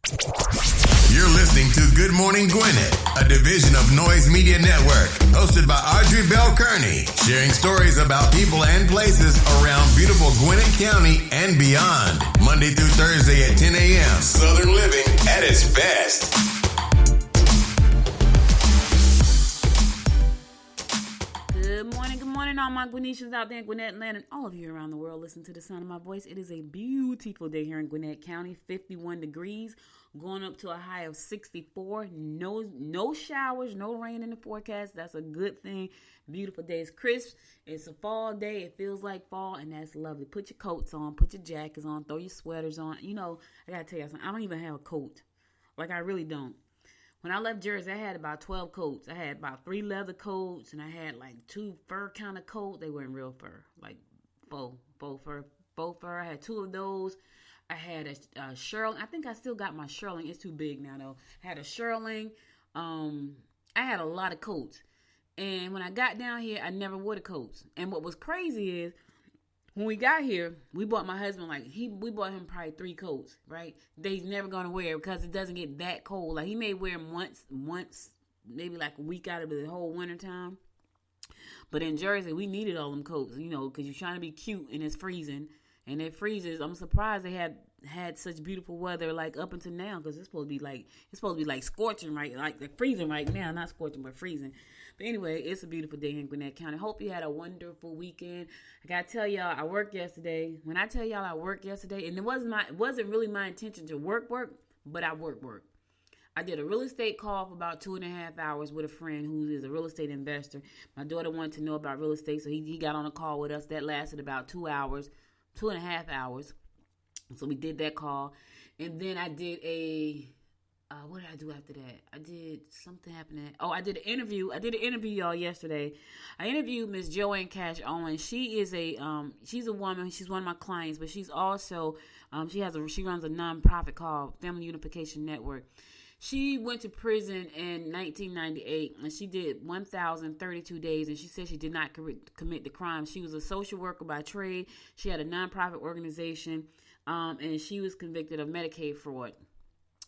You're listening to Good Morning Gwinnett, a division of Noise Media Network, hosted by Audrey Bell Kearney, sharing stories about people and places around beautiful Gwinnett County and beyond. Monday through Thursday at 10 a.m. Southern living at its best. Good morning, all my Gwinnetians out there in Gwinnett land and all of you around the world. Listen to the sound of my voice. It is a beautiful day here in Gwinnett County, 51 degrees, going up to a high of 64. No showers, no rain in the forecast. That's a good thing. Beautiful day. It's crisp. It's a fall day. It feels like fall, and that's lovely. Put your coats on, put your jackets on, throw your sweaters on. You know, I gotta tell you something. I don't even have a coat. Like, I really don't. When I left Jersey, I had about 12 coats. I had about 3 leather coats, and I had like 2 fur kind of coats. They weren't real fur, like faux fur. I had 2 of those. I had a shearling. I think I still got my shearling. It's too big now, though. I had a shearling. I had a lot of coats. And when I got down here, I never wore the coats. And what was crazy is, when we got here, we bought my husband, we bought him probably 3 coats, right? That he's never going to wear because it doesn't get that cold. Like, he may wear them once, maybe like a week out of the whole winter time. But in Jersey, we needed all them coats, you know, because you're trying to be cute and it's freezing. And it freezes. I'm surprised they had such beautiful weather like up until now, because it's supposed to be like scorching, right? Like freezing right now, not scorching, but freezing. But anyway, it's a beautiful day in Gwinnett County. Hope you had a wonderful weekend. I gotta tell y'all, I worked yesterday. When I tell y'all I worked yesterday, and it wasn't really my intention to work, but I worked. I did a real estate call for about 2.5 hours with a friend who is a real estate investor. My daughter wanted to know about real estate, so he got on a call with us. That lasted about 2.5 hours. So we did that call. And then I did what did I do after that? I did something happening. I did an interview. I did an interview, y'all, yesterday. I interviewed Miss Joanne Cash Owens. She is she's a woman. She's one of my clients, but she's also, she runs a nonprofit called Family Unification Network. She went to prison in 1998, and she did 1,032 days, and she said she did not commit the crime. She was a social worker by trade. She had a nonprofit organization, and she was convicted of Medicaid fraud.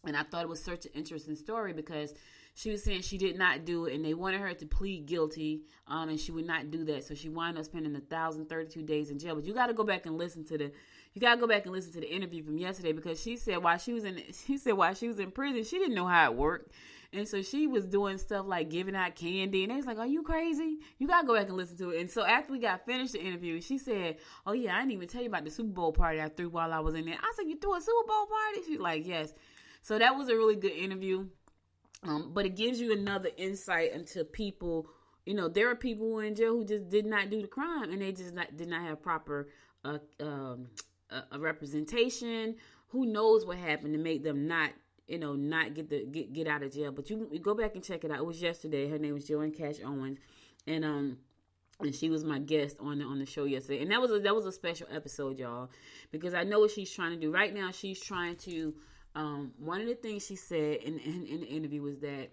And I thought it was such an interesting story because she was saying she did not do it, and they wanted her to plead guilty, and she would not do that. So she wound up spending 1,032 days in jail. But you got to go back and listen to the interview from yesterday, because she said while she was in prison, she didn't know how it worked. And so she was doing stuff like giving out candy, and they was like, "Are you crazy? You got to go back and listen to it." And so after we got finished the interview, she said, "Oh yeah, I didn't even tell you about the Super Bowl party I threw while I was in there." I said, "You threw a Super Bowl party?" She's like, "Yes." So that was a really good interview. But it gives you another insight into people. You know, there are people who are in jail who just did not do the crime, and they just did not have proper a representation. Who knows what happened to make them not get out of jail? But you go back and check it out. It was yesterday. Her name was Joanne Cash Owens, and she was my guest on the show yesterday. And that was a special episode, y'all, because I know what she's trying to do right now. She's trying to. One of the things she said in the interview was that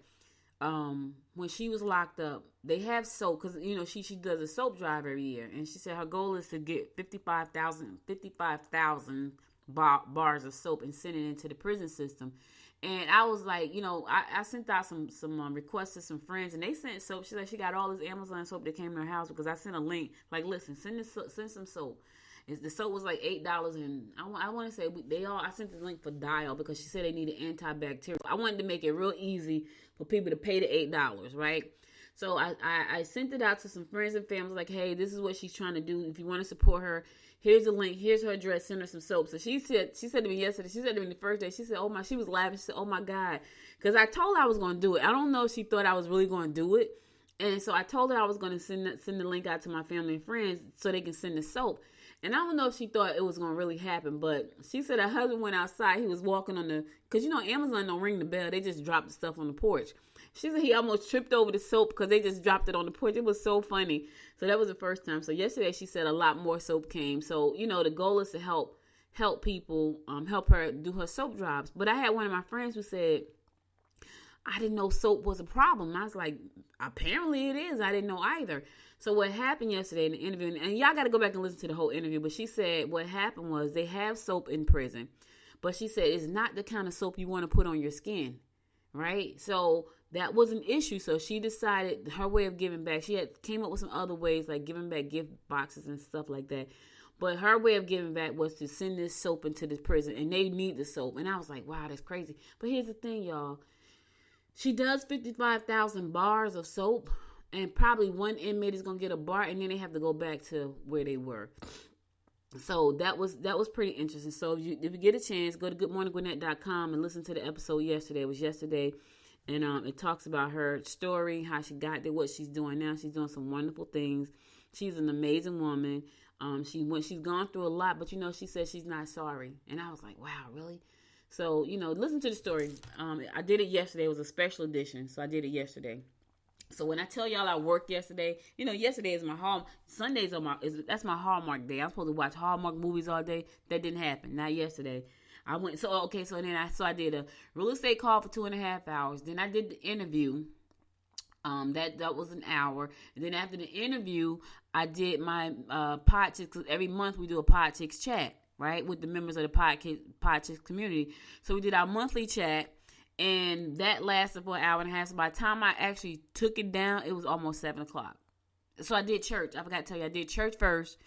when she was locked up, they have soap, because you know she does a soap drive every year, and she said her goal is to get 55,000 bars of soap and send it into the prison system. And I was like, you know, I sent out some requests to some friends, and they sent soap. She got all this Amazon soap that came to her house, because I sent a link like, listen, send some soap. The soap was like $8, and I want to say I sent the link for Dial, because she said they needed antibacterial. I wanted to make it real easy for people to pay the $8, right? So I sent it out to some friends and family, like, hey, this is what she's trying to do. If you want to support her, here's the link. Here's her address. Send her some soap. So she said to me yesterday. She said to me the first day. She said, she was laughing. She said, "Oh my God," because I told her I was going to do it. I don't know if she thought I was really going to do it, and so I told her I was going to send the link out to my family and friends so they can send the soap. And I don't know if she thought it was going to really happen, but she said her husband went outside. He was walking because you know, Amazon don't ring the bell. They just drop the stuff on the porch. She said he almost tripped over the soap because they just dropped it on the porch. It was so funny. So that was the first time. So yesterday she said a lot more soap came. So, you know, the goal is to help people, help her do her soap drives. But I had one of my friends who said, I didn't know soap was a problem. And I was like, apparently it is. I didn't know either. So what happened yesterday in the interview, and y'all got to go back and listen to the whole interview, but she said what happened was they have soap in prison, but she said it's not the kind of soap you want to put on your skin, right? So that was an issue. So she decided her way of giving back, she had came up with some other ways, like giving back gift boxes and stuff like that. But her way of giving back was to send this soap into the prison, and they need the soap. And I was like, wow, that's crazy. But here's the thing, y'all. She does 55,000 bars of soap, and probably one inmate is going to get a bar, and then they have to go back to where they were. So that was pretty interesting. So if you get a chance, go to goodmorninggwinnett.com and listen to the episode yesterday. It was yesterday. And it talks about her story, how she got there, what she's doing now. She's doing some wonderful things. She's an amazing woman. She's gone through a lot, but she said she's not sorry. And I was like, wow, really? So, listen to the story. I did it yesterday. It was a special edition, so I did it yesterday. So when I tell y'all I worked yesterday, yesterday is my Sundays that's my Hallmark day. I'm supposed to watch Hallmark movies all day. That didn't happen. Not yesterday. I went, so I did a real estate call for 2.5 hours. Then I did the interview. That was an hour. And then after the interview, I did my Podchicks. Every month we do a Podchicks chat, right, with the members of the Podchicks community. So we did our monthly chat, and that lasted for an hour and a half. So by the time I actually took it down, it was almost 7 o'clock. So I did church. I forgot to tell you, I did church first.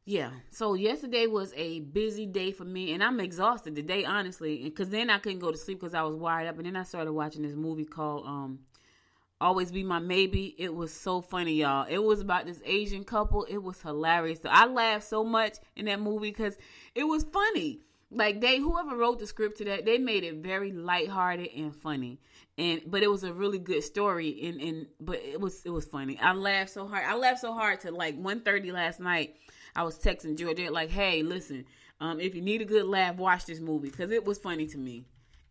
Yeah, so yesterday was a busy day for me, and I'm exhausted today, honestly, because then I couldn't go to sleep because I was wired up, and then I started watching this movie called Always Be My Maybe. It was so funny, y'all. It was about this Asian couple. It was hilarious. So I laughed so much in that movie because it was funny. Like whoever wrote the script to that, they made it very lighthearted and funny. But it was a really good story, but it was funny. I laughed so hard. I laughed so hard to like 1:30 last night. I was texting Georgia like, hey, listen, if you need a good laugh, watch this movie because it was funny to me.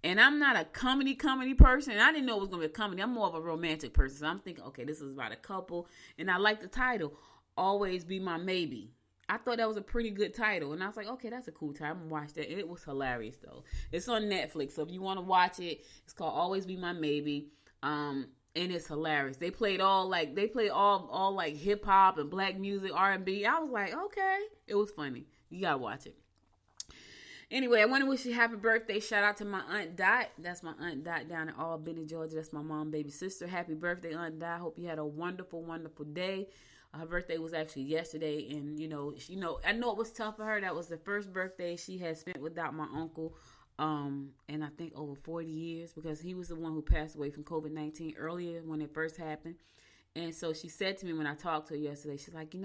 And I'm not a comedy person. I didn't know it was going to be a comedy. I'm more of a romantic person. So I'm thinking, okay, this is about a couple. And I like the title, Always Be My Maybe. I thought that was a pretty good title. And I was like, okay, that's a cool title. I'm going to watch that. And it was hilarious, though. It's on Netflix. So if you want to watch it, it's called Always Be My Maybe. And it's hilarious. They played all like hip hop and black music, R&B. I was like, okay. It was funny. You got to watch it. Anyway, I want to wish you happy birthday. Shout out to my Aunt Dot. That's my Aunt Dot down in Albany, Georgia. That's my mom, baby sister. Happy birthday, Aunt Dot. Hope you had a wonderful, wonderful day. Her birthday was actually yesterday, and I know it was tough for her. That was the first birthday she had spent without my uncle, and I think over 40 years, because he was the one who passed away from COVID-19 earlier when it first happened. And so she said to me when I talked to her yesterday, she's like,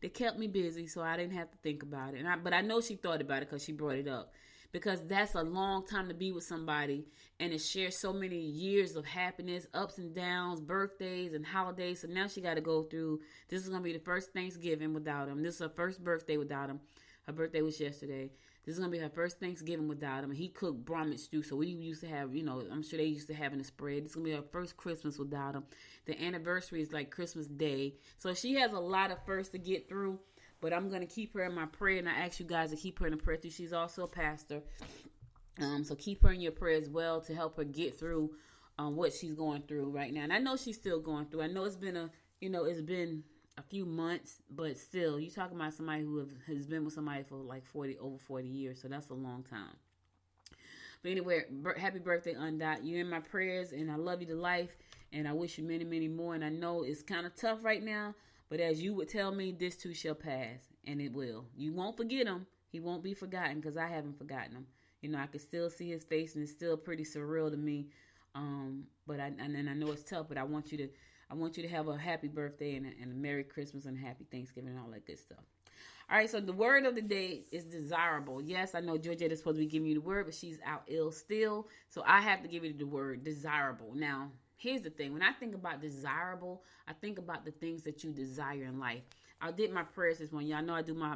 they kept me busy, so I didn't have to think about it. But I know she thought about it because she brought it up. Because that's a long time to be with somebody and to share so many years of happiness, ups and downs, birthdays and holidays. So now she got to go through, this is going to be the first Thanksgiving without him. This is her first birthday without him. Her birthday was yesterday. This is going to be her first Thanksgiving without him. And he cooked Brahmin stew. So we used to have, I'm sure they used to have in the spread. This is going to be her first Christmas without him. The anniversary is like Christmas Day. So she has a lot of firsts to get through. But I'm going to keep her in my prayer. And I ask you guys to keep her in the prayer too. She's also a pastor. So keep her in your prayer as well to help her get through what she's going through right now. And I know she's still going through. I know it's been a few months, but still, you're talking about somebody who has been with somebody for like over 40 years. So that's a long time. But anyway, happy birthday, Aunt Dot. You're in my prayers, and I love you to life. And I wish you many, many more. And I know it's kind of tough right now. But as you would tell me, this too shall pass, and it will. You won't forget him. He won't be forgotten because I haven't forgotten him. I can still see his face, and it's still pretty surreal to me. But I know it's tough. But I want you to have a happy birthday and a Merry Christmas and a Happy Thanksgiving and all that good stuff. All right, so the word of the day is desirable. Yes, I know Georgette is supposed to be giving you the word, but she's out ill still, so I have to give you the word desirable. Now, here's the thing. When I think about desirable, I think about the things that you desire in life. I did my prayers this morning. Y'all know I do my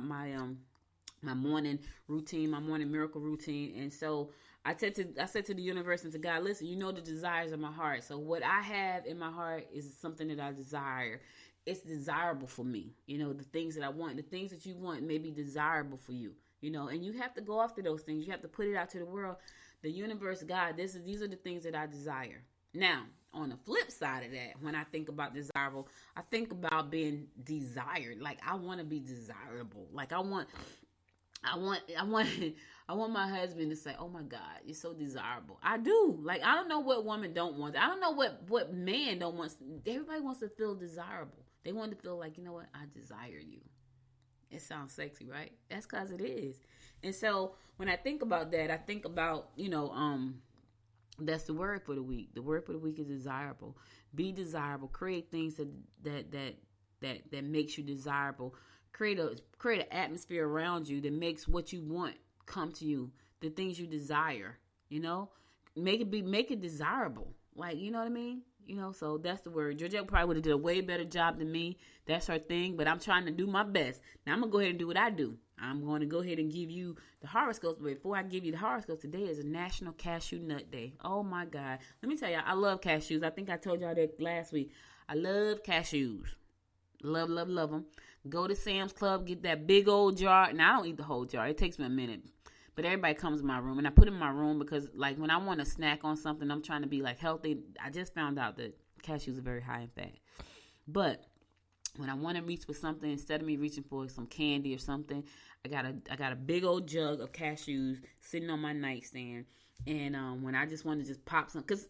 morning routine, my morning miracle routine. And so I said to the universe and to God, listen, you know the desires of my heart. So what I have in my heart is something that I desire. It's desirable for me. The things that I want, the things that you want may be desirable for you. And you have to go after those things. You have to put it out to the world. The universe, God, these are the things that I desire. Now, on the flip side of that, when I think about desirable, I think about being desired. Like, I want to be desirable. Like, I want I want I want my husband to say, "Oh my God, you're so desirable." I do. Like, I don't know what woman don't want. I don't know what man don't want. Everybody wants to feel desirable. They want to feel like, you know what? I desire you. It sounds sexy, right? That's because it is. And so when I think about that, I think about, that's the word for the week. The word for the week is desirable. Be desirable. Create things that makes you desirable. Create an atmosphere around you that makes what you want come to you. The things you desire, make it desirable. Like, you know what I mean? So that's the word. Georgette probably would have did a way better job than me. That's her thing, but I'm trying to do my best. Now I'm going to go ahead and do what I do. I'm going to go ahead and give you the horoscopes. But before I give you the horoscopes, today is a National Cashew Nut Day. Oh my God. Let me tell y'all, I love cashews. I think I told y'all that last week. I love cashews. Love, love, love them. Go to Sam's Club, get that big old jar. Now, I don't eat the whole jar. It takes me a minute. But everybody comes in my room, and I put it in my room because, like, when I want to snack on something, I'm trying to be, like, healthy. I just found out that cashews are very high in fat. But when I want to reach for something, instead of me reaching for some candy or something, I got a big old jug of cashews sitting on my nightstand. And when I just want to just pop some, because,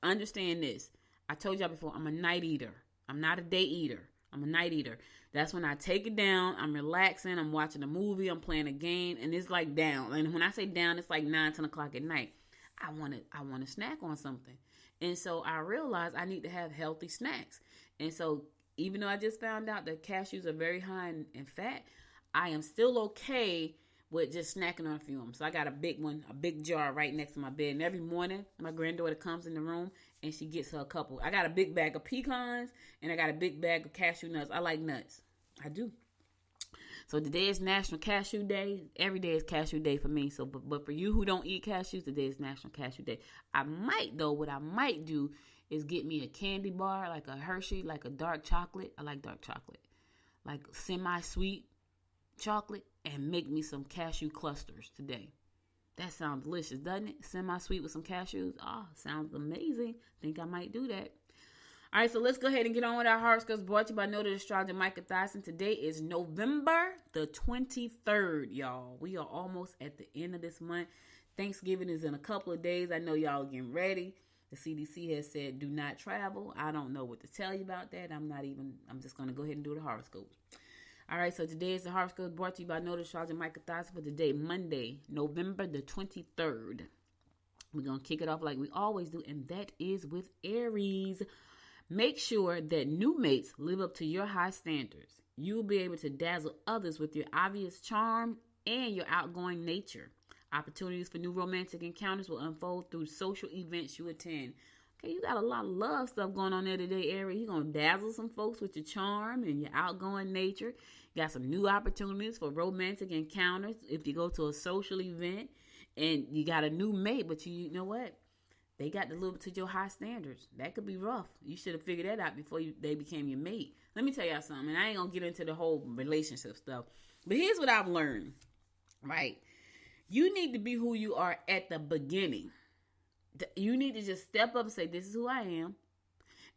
understand this. I told y'all before, I'm a night eater. I'm not a day eater. I'm a night eater. That's when I take it down. I'm relaxing. I'm watching a movie. I'm playing a game. And it's like down. And when I say down, it's like 9, 10 o'clock at night. I want to snack on something. And so I realized I need to have healthy snacks. And so even though I just found out that cashews are very high in fat, I am still okay with just snacking on a few of them. So I got a big one, a big jar right next to my bed. And every morning, my granddaughter comes in the room and she gets her a couple. I got a big bag of pecans and I got a big bag of cashew nuts. I like nuts. I do. So today is National Cashew Day. Every day is Cashew Day for me. So, but for you who don't eat cashews, today is National Cashew Day. What I might do is get me a candy bar, like a Hershey, like a dark chocolate. I like dark chocolate. Like semi-sweet chocolate, and make me some cashew clusters today. That sounds delicious, doesn't it? Semi-sweet with some cashews. Oh, sounds amazing. Think I might do that. All right, so let's go ahead and get on with our horoscopes brought to you by Noted Astrologer Micah Thyssen. Today is November the 23rd, y'all. We are almost at the end of this month. Thanksgiving is in a couple of days. I know y'all are getting ready. The CDC has said do not travel. I don't know what to tell you about that. I'm just going to go ahead and do the horoscopes. All right, so today is the horoscope brought to you by Noted Astrologer Micah Thyssen for today, Monday, November the 23rd. We're going to kick it off like we always do, and that is with Aries. Make sure that new mates live up to your high standards. You will be able to dazzle others with your obvious charm and your outgoing nature. Opportunities for new romantic encounters will unfold through social events you attend. Okay, you got a lot of love stuff going on there today, Aries. You're going to dazzle some folks with your charm and your outgoing nature. You got some new opportunities for romantic encounters if you go to a social event and you got a new mate, but you know what? They got to live up to your high standards. That could be rough. You should have figured that out before they became your mate. Let me tell y'all something, and I ain't going to get into the whole relationship stuff, but here's what I've learned, right? You need to be who you are at the beginning. You need to just step up and say, this is who I am.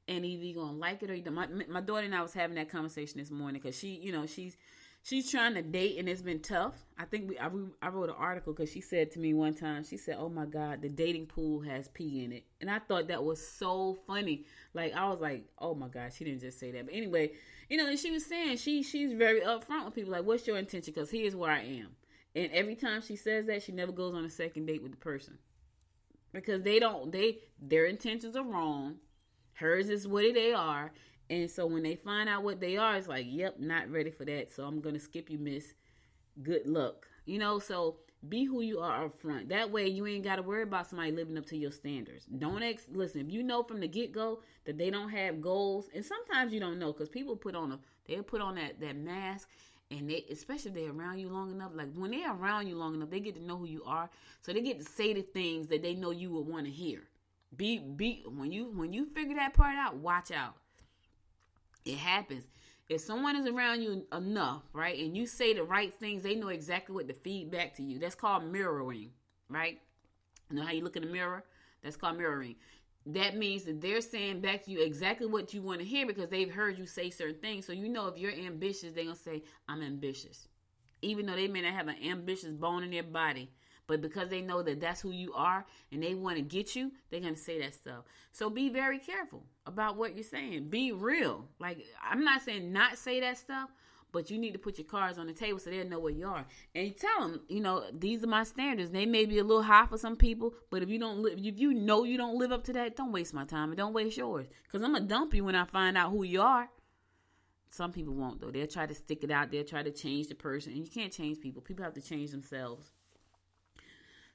And either you're going to like it or you don't. My daughter and I was having that conversation this morning because she's trying to date and it's been tough. I think I wrote an article because she said to me one time, she said, oh my God, the dating pool has pee in it. And I thought that was so funny. Like, I was like, oh my God, she didn't just say that. But anyway, and she was saying she's very upfront with people. Like, what's your intention? Because here's where I am. And every time she says that, she never goes on a second date with the person. Because their intentions are wrong. Hers is what they are. And so when they find out what they are, it's like, yep, not ready for that. So I'm going to skip you, miss. Good luck. So be who you are up front. That way you ain't got to worry about somebody living up to your standards. Listen, if you know from the get-go that they don't have goals, and sometimes you don't know because people put on that mask. And especially if they're around you long enough, like when they're around you long enough, they get to know who you are. So they get to say the things that they know you would want to hear. When you figure that part out, watch out. It happens. If someone is around you enough, right, and you say the right things, they know exactly what to feed back to you. That's called mirroring, right? You know how you look in the mirror? That's called mirroring. That means that they're saying back to you exactly what you want to hear because they've heard you say certain things. So if you're ambitious, they're going to say, I'm ambitious. even though they may not have an ambitious bone in their body. But because they know that that's who you are and they want to get you, they're going to say that stuff. So be very careful about what you're saying. Be real. Like, I'm not saying not say that stuff, but you need to put your cards on the table so they'll know where you are. And you tell them, you know, these are my standards. They may be a little high for some people, but if you know you don't live up to that, don't waste my time and don't waste yours. Because I'm going to dump you when I find out who you are. Some people won't, though. They'll try to stick it out. They'll try to change the person. And you can't change people. People have to change themselves.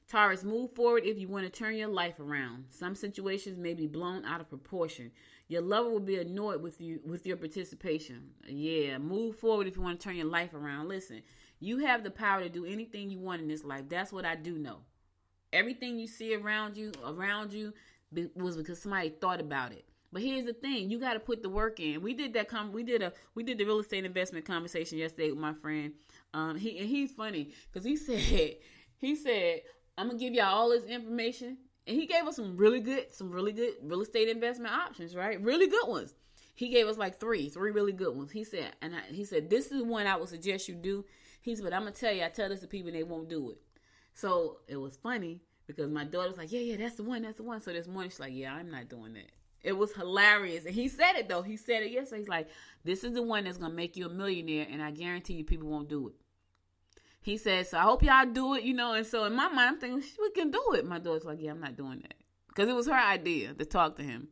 Taurus, move forward if you want to turn your life around. Some situations may be blown out of proportion. Your lover will be annoyed with your participation. Yeah, move forward if you want to turn your life around. Listen, you have the power to do anything you want in this life. That's what I do know. Everything you see around you was because somebody thought about it. But here's the thing: you got to put the work in. We did that. We did the real estate investment conversation yesterday with my friend. He's funny because he said. I'm going to give y'all all this information. And he gave us some really good real estate investment options, right? Really good ones. He gave us like three really good ones. He said, this is one I would suggest you do. He said, but I'm going to tell you, I tell this to people and they won't do it. So it was funny because my daughter was like, yeah, that's the one. So this morning she's like, yeah, I'm not doing that. It was hilarious. And he said it though. He said it yesterday. He's like, this is the one that's going to make you a millionaire. And I guarantee you people won't do it. He said, so I hope y'all do it, you know. And so in my mind, I'm thinking, we can do it. My daughter's like, yeah, I'm not doing that. Because it was her idea to talk to him.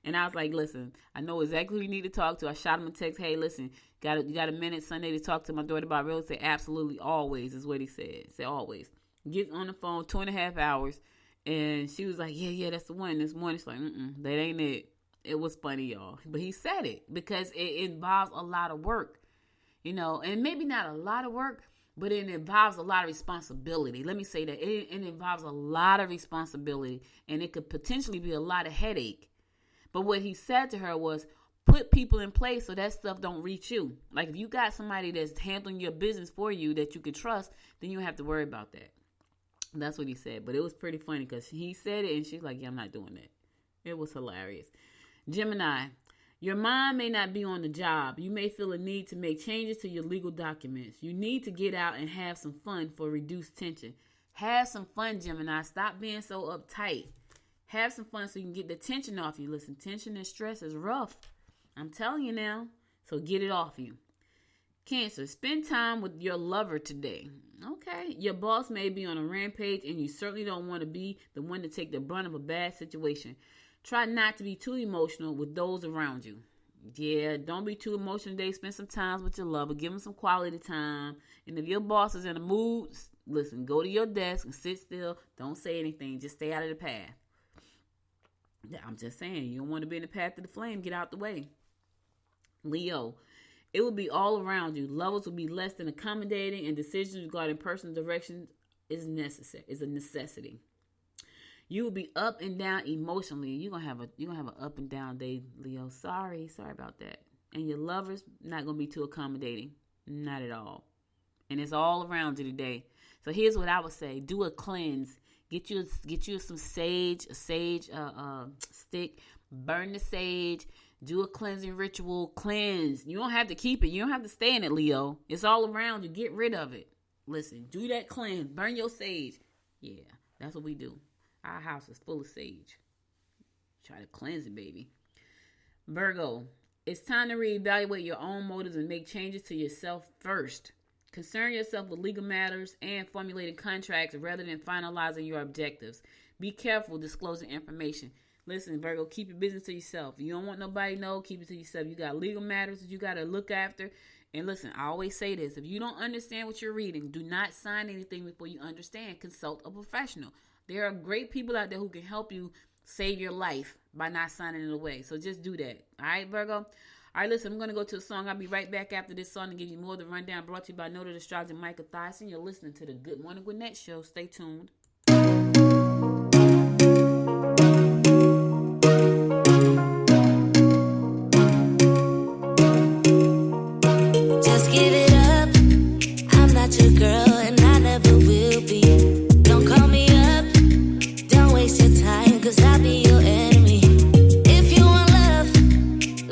And I was like, listen, I know exactly who you need to talk to. I shot him a text, hey, listen, you got a minute Sunday to talk to my daughter about real estate? Absolutely, always is what he said. He said, always. Get on the phone, 2.5 hours. And she was like, yeah, that's the one. This morning, she's like, that ain't it. It was funny, y'all. But he said it because it involves a lot of work, you know. And maybe not a lot of work, but it involves a lot of responsibility. Let me say that. It involves a lot of responsibility, and it could potentially be a lot of headache. But what he said to her was, put people in place so that stuff don't reach you. Like if you got somebody that's handling your business for you that you can trust, then you don't have to worry about that. That's what he said. But it was pretty funny because he said it, and she's like, yeah, I'm not doing that. It was hilarious. Gemini. Your mind may not be on the job. You may feel a need to make changes to your legal documents. You need to get out and have some fun for reduced tension. Have some fun, Gemini. Stop being so uptight. Have some fun so you can get the tension off you. Listen, tension and stress is rough. I'm telling you now. So get it off you. Cancer, spend time with your lover today. Okay. Your boss may be on a rampage and you certainly don't want to be the one to take the brunt of a bad situation. Try not to be too emotional with those around you. Yeah, don't be too emotional today. Spend some time with your lover. Give them some quality time. And if your boss is in a mood, listen, go to your desk and sit still. Don't say anything. Just stay out of the path. Yeah, I'm just saying, you don't want to be in the path of the flame. Get out the way. Leo, it will be all around you. Levels will be less than accommodating, and decisions regarding personal direction is a necessity. You will be up and down emotionally. You're gonna have an up and down day, Leo. Sorry about that. And your lover's not gonna be too accommodating, not at all. And it's all around you today. So here's what I would say: do a cleanse. Get you some sage, a sage stick. Burn the sage. Do a cleansing ritual. Cleanse. You don't have to keep it. You don't have to stay in it, Leo. It's all around you. Get rid of it. Listen, do that cleanse. Burn your sage. Yeah, that's what we do. Our house is full of sage. Try to cleanse it, baby. Virgo, it's time to reevaluate your own motives and make changes to yourself first. Concern yourself with legal matters and formulating contracts rather than finalizing your objectives. Be careful disclosing information. Listen, Virgo, keep your business to yourself. You don't want nobody to know, keep it to yourself. You got legal matters that you got to look after. And listen, I always say this. If you don't understand what you're reading, do not sign anything before you understand. Consult a professional. There are great people out there who can help you save your life by not signing it away. So just do that. All right, Virgo? All right, listen, I'm going to go to a song. I'll be right back after this song to give you more of the rundown brought to you by Noted Astrologer Michael Thyssen. You're listening to the Good Morning Gwinnett Show. Stay tuned. Just give it up. I'm not your girl and I never will be. Don't call me up. Don't waste your time, 'cause I'll be your enemy. If you want love,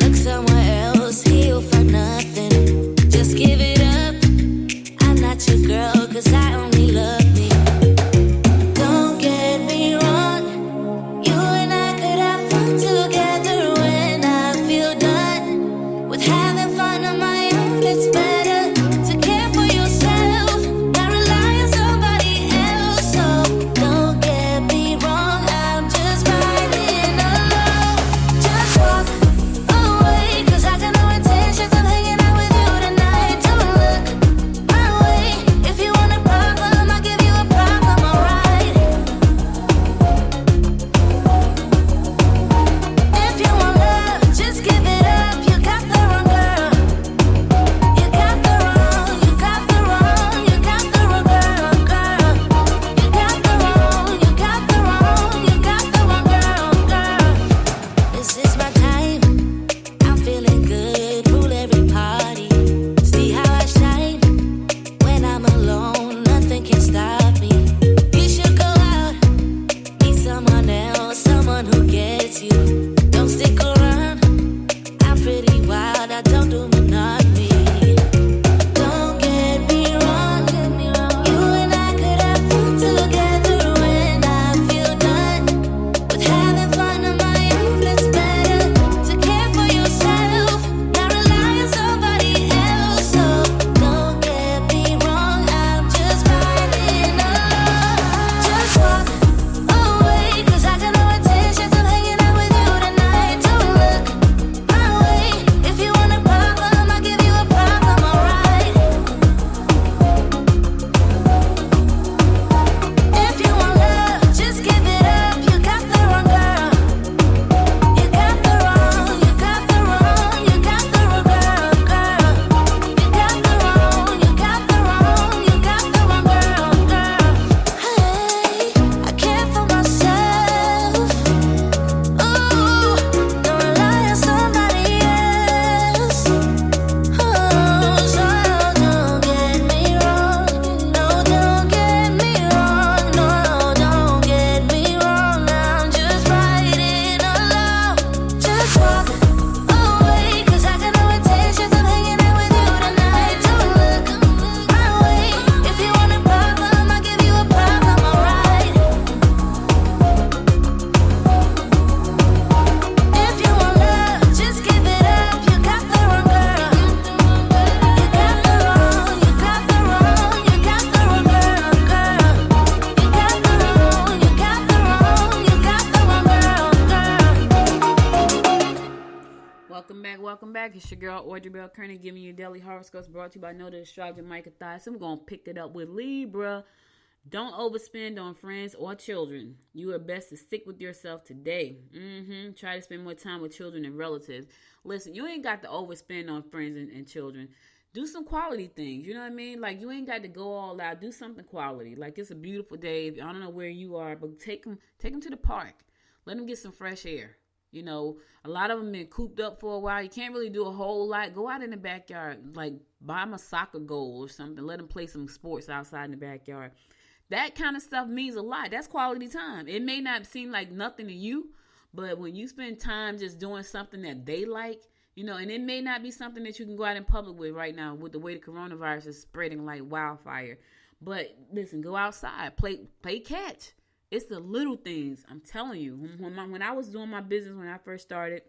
look somewhere else. He'll find nothing. Just give it up. I'm not your it's you. Don't stick around. I'm pretty wild. I don't do monogamy. Don't get me wrong. You and I could have fun together when I feel done with having fun on my own. It's better to care for yourself, not rely on somebody else. So don't get me wrong. I'm just riding along. Just walk away, 'cause I got no intentions of hanging out with you tonight. Don't look my way. If you want a problem, I'll give you a problem, alright? If you want love, just give it up. You got the wrong girl. You got the wrong, you got the wrong, you got the wrong girl, girl. You got the wrong, you got the wrong, you got the wrong girl, girl. Hey, I care for myself. Ooh, don't rely on somebody else. Oh, so don't get me wrong. No, don't get me wrong. No, don't get me wrong. I'm just riding along. Just walk away, 'cause I got no intentions of hanging out with you tonight. Don't look my way. If you want a problem, I'll give you a problem, alright? If you want love, just give it up. You got the wrong girl. You got the wrong, you got the wrong, you got the wrong girl, girl. You got the wrong, you got the wrong, you got the wrong girl, girl. Welcome back. It's your girl, Audrey Bell Kearney, giving you daily horoscopes brought to you by Noted Astrologer Micah Thias. I'm going to pick it up with Libra. Don't overspend on friends or children. You are best to stick with yourself today. Try to spend more time with children and relatives. Listen, you ain't got to overspend on friends and children. Do some quality things. You know what I mean? Like, you ain't got to go all out. Do something quality. Like, it's a beautiful day. I don't know where you are, but take them to the park. Let them get some fresh air. You know, a lot of them been cooped up for a while. You can't really do a whole lot. Go out in the backyard. Like, buy them a soccer goal or something. Let them play some sports outside in the backyard. That kind of stuff means a lot. That's quality time. It may not seem like nothing to you, but when you spend time just doing something that they like, you know, and it may not be something that you can go out in public with right now with the way the coronavirus is spreading like wildfire. But listen, go outside, play catch. It's the little things. I'm telling you. When I was doing my business, when I first started,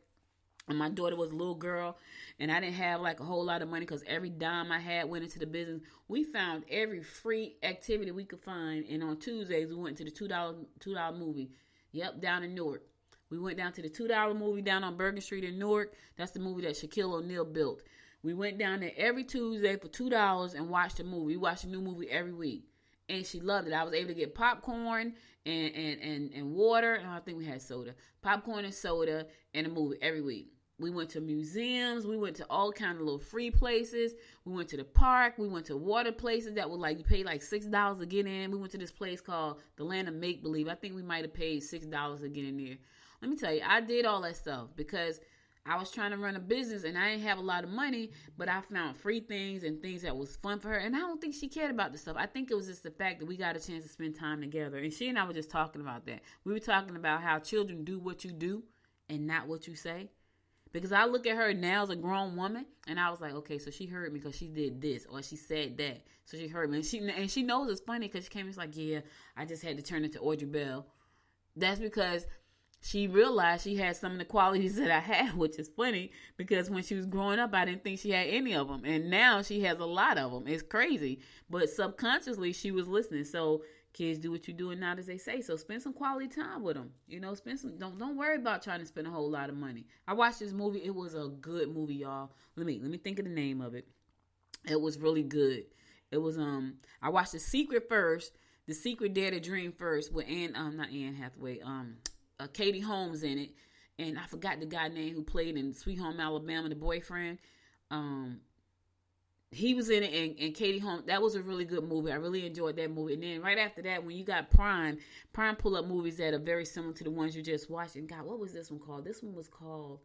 and my daughter was a little girl, and I didn't have like a whole lot of money because every dime I had went into the business, we found every free activity we could find. And on Tuesdays, we went to the $2 movie. Yep, down in Newark. We went down to the $2 movie down on Bergen Street in Newark. That's the movie that Shaquille O'Neal built. We went down there every Tuesday for $2 and watched a movie. We watched a new movie every week. And she loved it. I was able to get popcorn and water. And I think we had soda. Popcorn and soda and a movie every week. We went to museums. We went to all kind of little free places. We went to the park. We went to water places that were like, you pay like $6 to get in. We went to this place called the Land of Make Believe. I think we might have paid $6 to get in there. Let me tell you, I did all that stuff because I was trying to run a business and I didn't have a lot of money, but I found free things and things that was fun for her. And I don't think she cared about the stuff. I think it was just the fact that we got a chance to spend time together. And she and I were just talking about that. We were talking about how children do what you do and not what you say. Because I look at her now as a grown woman and I was like, okay, so she heard me because she did this or she said that. So she heard me. And she knows it's funny because she came and was like, yeah, I just had to turn into Audrey Bell. That's because she realized she had some of the qualities that I had, which is funny because when she was growing up, I didn't think she had any of them. And now she has a lot of them. It's crazy. But subconsciously, she was listening. So kids do what you do and not as they say. So spend some quality time with them. You know, don't worry about trying to spend a whole lot of money. I watched this movie. It was a good movie, y'all. Let me think of the name of it. It was really good. It was I watched The Secret first. The Secret Dare to Dream first with not Anne Hathaway, Katie Holmes in it, and I forgot the guy name who played in Sweet Home Alabama, the boyfriend. He was in it, and Katie Holmes. That was a really good movie. I really enjoyed that movie. And then right after that, when you got Prime pull up movies that are very similar to the ones you just watched. And God, what was this one called? This one was called,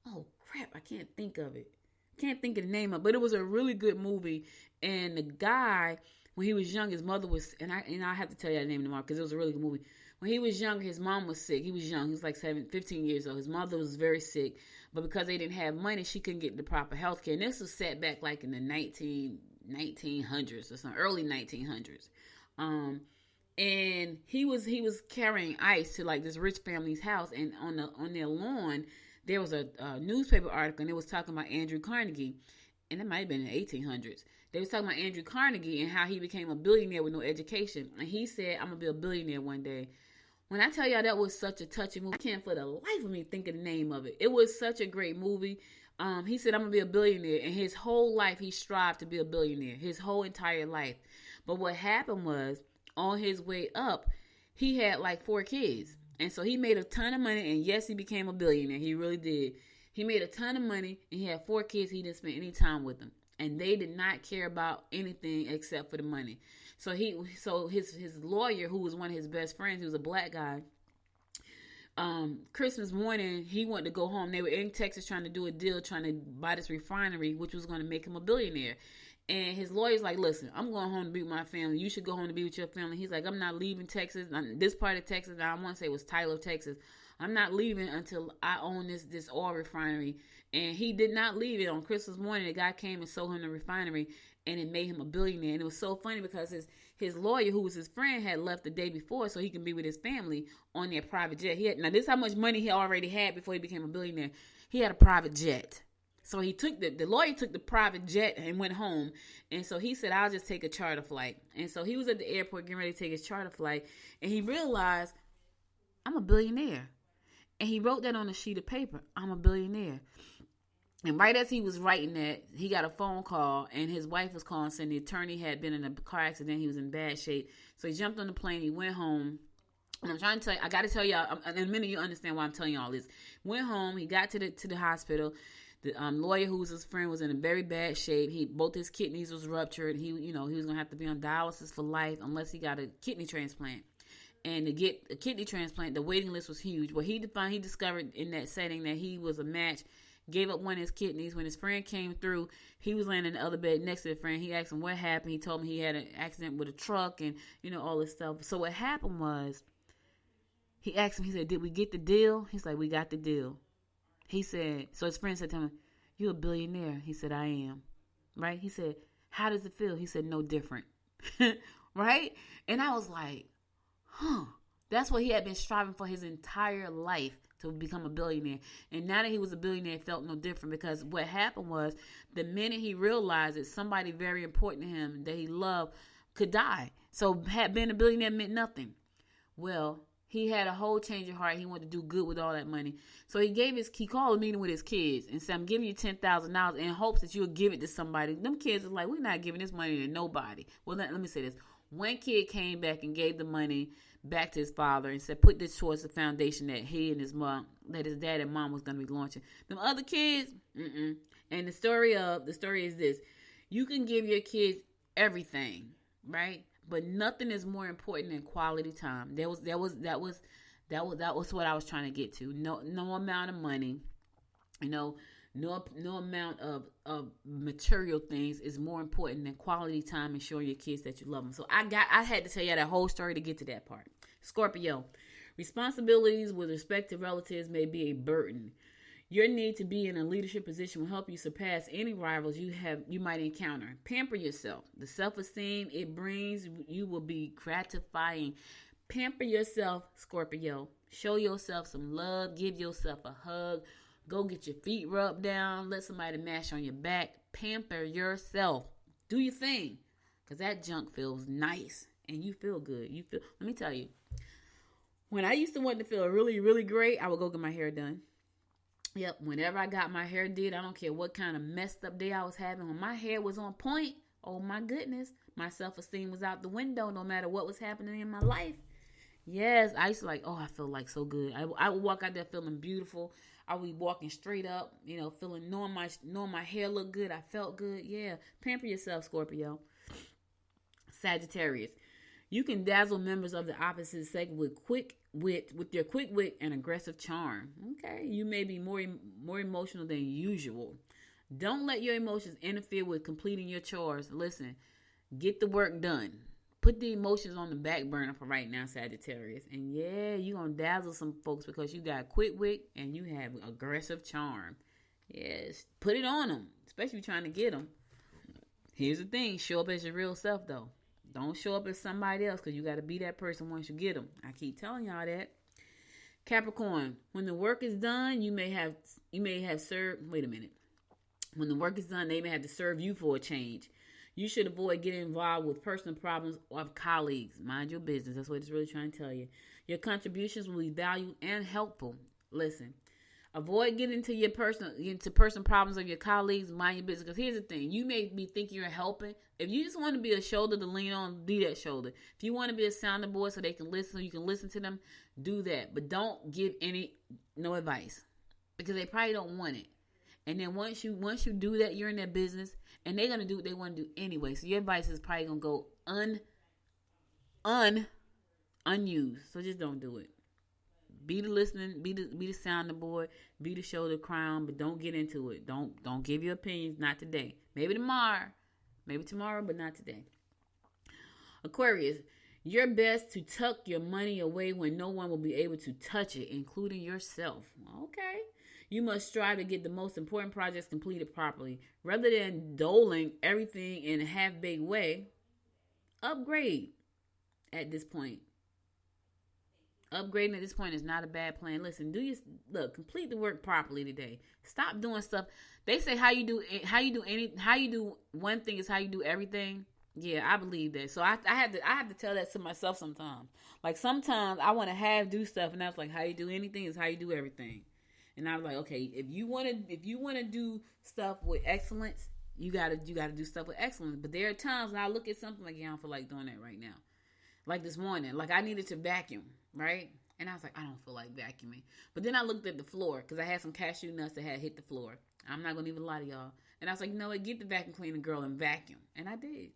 oh crap, I can't think of it. Can't think of the name of it, but it was a really good movie. And the guy, when he was young, his mother was, and I have to tell you the name tomorrow because it was a really good movie. when he was younger, his mom was sick. He was young. He was like 15 years old. His mother was very sick, but because they didn't have money, she couldn't get the proper health care. And this was set back like in the 1900s or some early 1900s. And he was carrying ice to like this rich family's house, and on their lawn there was a newspaper article, and it was talking about Andrew Carnegie, and it might have been in the 1800s. They was talking about Andrew Carnegie and how he became a billionaire with no education, and he said, "I'm gonna be a billionaire one day." When I tell y'all that was such a touching movie, I can't for the life of me think of the name of it. It was such a great movie. He said, "I'm gonna be a billionaire," and his whole life he strived to be a billionaire, his whole entire life. But what happened was, on his way up, he had like 4 kids. And so he made a ton of money, and yes, he became a billionaire. He really did. He made a ton of money, and he had 4 kids. He didn't spend any time with them. And they did not care about anything except for the money. So his lawyer, who was one of his best friends, he was a black guy, Christmas morning, he wanted to go home. They were in Texas trying to do a deal, trying to buy this refinery, which was going to make him a billionaire. And his lawyer's like, "Listen, I'm going home to be with my family. You should go home to be with your family." He's like, "I'm not leaving Texas. This part of Texas, I want to say it was Tyler, Texas. I'm not leaving until I own this oil refinery." And he did not leave it. On Christmas morning, the guy came and sold him the refinery, and it made him a billionaire. And it was so funny because his lawyer, who was his friend, had left the day before so he can be with his family on their private jet. Now, this is how much money he already had before he became a billionaire. He had a private jet. So he took the lawyer took the private jet and went home. And so he said, "I'll just take a charter flight." And so he was at the airport getting ready to take his charter flight. And he realized, "I'm a billionaire." And he wrote that on a sheet of paper. "I'm a billionaire." And right as he was writing that, he got a phone call, and his wife was calling saying the attorney had been in a car accident. He was in bad shape. So he jumped on the plane. He went home. And I'm trying to tell you, I got to tell y'all, in a minute you'll understand why I'm telling y'all this. Went home. He got to the hospital. The lawyer, who was his friend, was in a very bad shape. Both his kidneys was ruptured. He was gonna have to be on dialysis for life unless he got a kidney transplant. And to get a kidney transplant, the waiting list was huge. Well, he discovered in that setting that he was a match. Gave up one of his kidneys. When his friend came through, he was laying in the other bed next to the friend. He asked him what happened. He told him he had an accident with a truck and all this stuff. So what happened was, he asked him. He said, "Did we get the deal?" He's like, "We got the deal." He said, so his friend said to him, "You're a billionaire." He said, "I am." Right? He said, "How does it feel?" He said, "No different." Right? And I was like, that's what he had been striving for his entire life, to become a billionaire. And now that he was a billionaire, it felt no different, because what happened was, the minute he realized that somebody very important to him that he loved could die. So being a billionaire meant nothing. Well, he had a whole change of heart. He wanted to do good with all that money. So he called a meeting with his kids and said, "I'm giving you $10,000 in hopes that you'll give it to somebody." Them kids was like, "We're not giving this money to nobody." Well, let me say this. One kid came back and gave the money back to his father and said, "Put this towards the foundation that he and his mom, that his dad and mom was going to be launching." Them other kids, And the story is this: you can give your kids everything, right? But nothing is more important than quality time. That was what I was trying to get to. No amount of money, no amount of material things is more important than quality time and showing your kids that you love them. So I had to tell you that whole story to get to that part. Scorpio, responsibilities with respect to relatives may be a burden. Your need to be in a leadership position will help you surpass any rivals you might encounter. Pamper yourself. The self-esteem it brings you will be gratifying. Pamper yourself, Scorpio. Show yourself some love. Give yourself a hug. Go get your feet rubbed down. Let somebody mash on your back. Pamper yourself. Do your thing, because that junk feels nice and you feel good. Let me tell you, when I used to want to feel really, really great, I would go get my hair done. Yep, whenever I got my hair did, I don't care what kind of messed up day I was having. When my hair was on point, oh my goodness, my self-esteem was out the window no matter what was happening in my life. Yes, I used to I feel like so good. I would walk out there feeling beautiful. I would be walking straight up, feeling, knowing my hair looked good. I felt good. Yeah, pamper yourself, Scorpio. Sagittarius, you can dazzle members of the opposite sex with your quick wit and aggressive charm. Okay, you may be more emotional than usual. Don't let your emotions interfere with completing your chores. Listen, get the work done. Put the emotions on the back burner for right now, Sagittarius. And yeah, you're going to dazzle some folks because you got quick wit and you have aggressive charm. Yes, put it on them, especially if you're trying to get them. Here's the thing. Show up as your real self, though. Don't show up as somebody else because you got to be that person once you get them. I keep telling y'all that. Capricorn, when the work is done, you may have served. Wait a minute. When the work is done, they may have to serve you for a change. You should avoid getting involved with personal problems of colleagues. Mind your business. That's what it's really trying to tell you. Your contributions will be valued and helpful. Listen, avoid getting into personal problems of your colleagues. Mind your business. Because here's the thing. You may be thinking you're helping. If you just want to be a shoulder to lean on, be that shoulder. If you want to be a sounding board so they can listen, so you can listen to them, do that. But don't give no advice. Because they probably don't want it. And then once you do that, you're in their business, and they're gonna do what they want to do anyway. So your advice is probably gonna go unused. So just don't do it. Be the listening, be the sounding board, be the shoulder crown, but don't get into it. Don't give your opinions. Not today. Maybe tomorrow, but not today. Aquarius, you're best to tuck your money away when no one will be able to touch it, including yourself. Okay. You must strive to get the most important projects completed properly. Rather than doling everything in a half-baked way, upgrade at this point. Upgrading at this point is not a bad plan. Listen, complete the work properly today. Stop doing stuff. They say how you do one thing is how you do everything. Yeah, I believe that. So I have to tell that to myself sometimes. Like sometimes I want to do stuff, and I was like, how you do anything is how you do everything. And I was like, okay, if you want to do stuff with excellence, you gotta do stuff with excellence. But there are times when I look at something like, yeah, I don't feel like doing that right now. Like this morning, like I needed to vacuum, right? And I was like, I don't feel like vacuuming. But then I looked at the floor because I had some cashew nuts that had hit the floor. I'm not gonna even lie to y'all. And I was like, you know what? Get the vacuum cleaner, girl, and vacuum. And I did.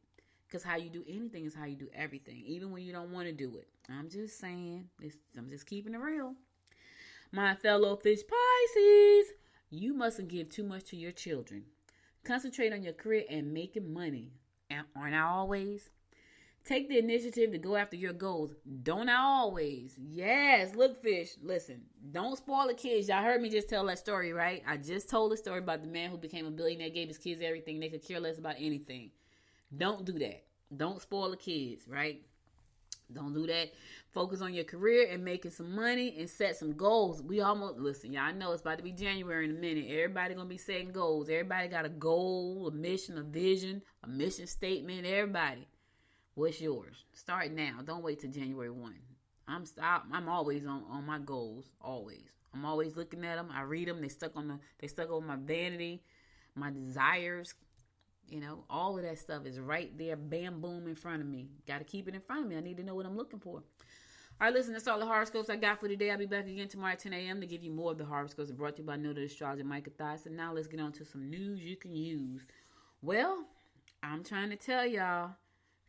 Because how you do anything is how you do everything, even when you don't want to do it. I'm just saying. I'm just keeping it real. My fellow fish Pisces, you mustn't give too much to your children. Concentrate on your career and making money. Aren't I always? Take the initiative to go after your goals. Don't I always? Yes, look, fish, listen. Don't spoil the kids. Y'all heard me just tell that story, right? I just told the story about the man who became a billionaire, gave his kids everything. They could care less about anything. Don't do that. Don't spoil the kids, right? Don't do that. Focus on your career and making some money and set some goals. Listen, y'all know it's about to be January in a minute. Everybody going to be setting goals. Everybody got a goal, a mission, a vision, a mission statement. Everybody. What's yours? Start now. Don't wait till January 1. I'm always on my goals. Always. I'm always looking at them. I read them. They stuck on my vanity, my desires. You know, all of that stuff is right there, bam, boom, in front of me. Got to keep it in front of me. I need to know what I'm looking for. All right, listen, that's all the horoscopes I got for today. I'll be back again tomorrow at 10 a.m. to give you more of the horoscopes brought to you by Noted Astrologer Micah Thies. And now let's get on to some news you can use. Well, I'm trying to tell y'all,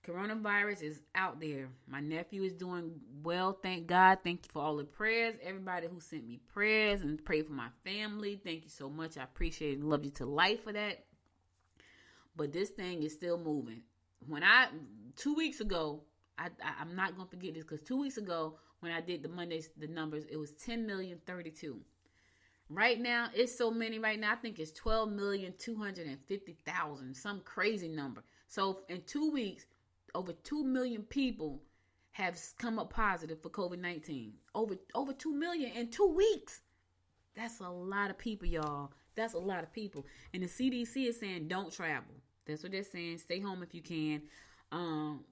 coronavirus is out there. My nephew is doing well, thank God. Thank you for all the prayers. Everybody who sent me prayers and prayed for my family, thank you so much. I appreciate it and love you to life for that. But this thing is still moving. 2 weeks ago, I'm not going to forget this because 2 weeks ago when I did the numbers, it was 10,032,000. Right now, it's so many right now. I think it's 12,250,000, some crazy number. So in 2 weeks, over 2 million people have come up positive for COVID-19. Over 2 million in 2 weeks. That's a lot of people, y'all. That's a lot of people. And the CDC is saying don't travel. That's what they're saying. Stay home if you can.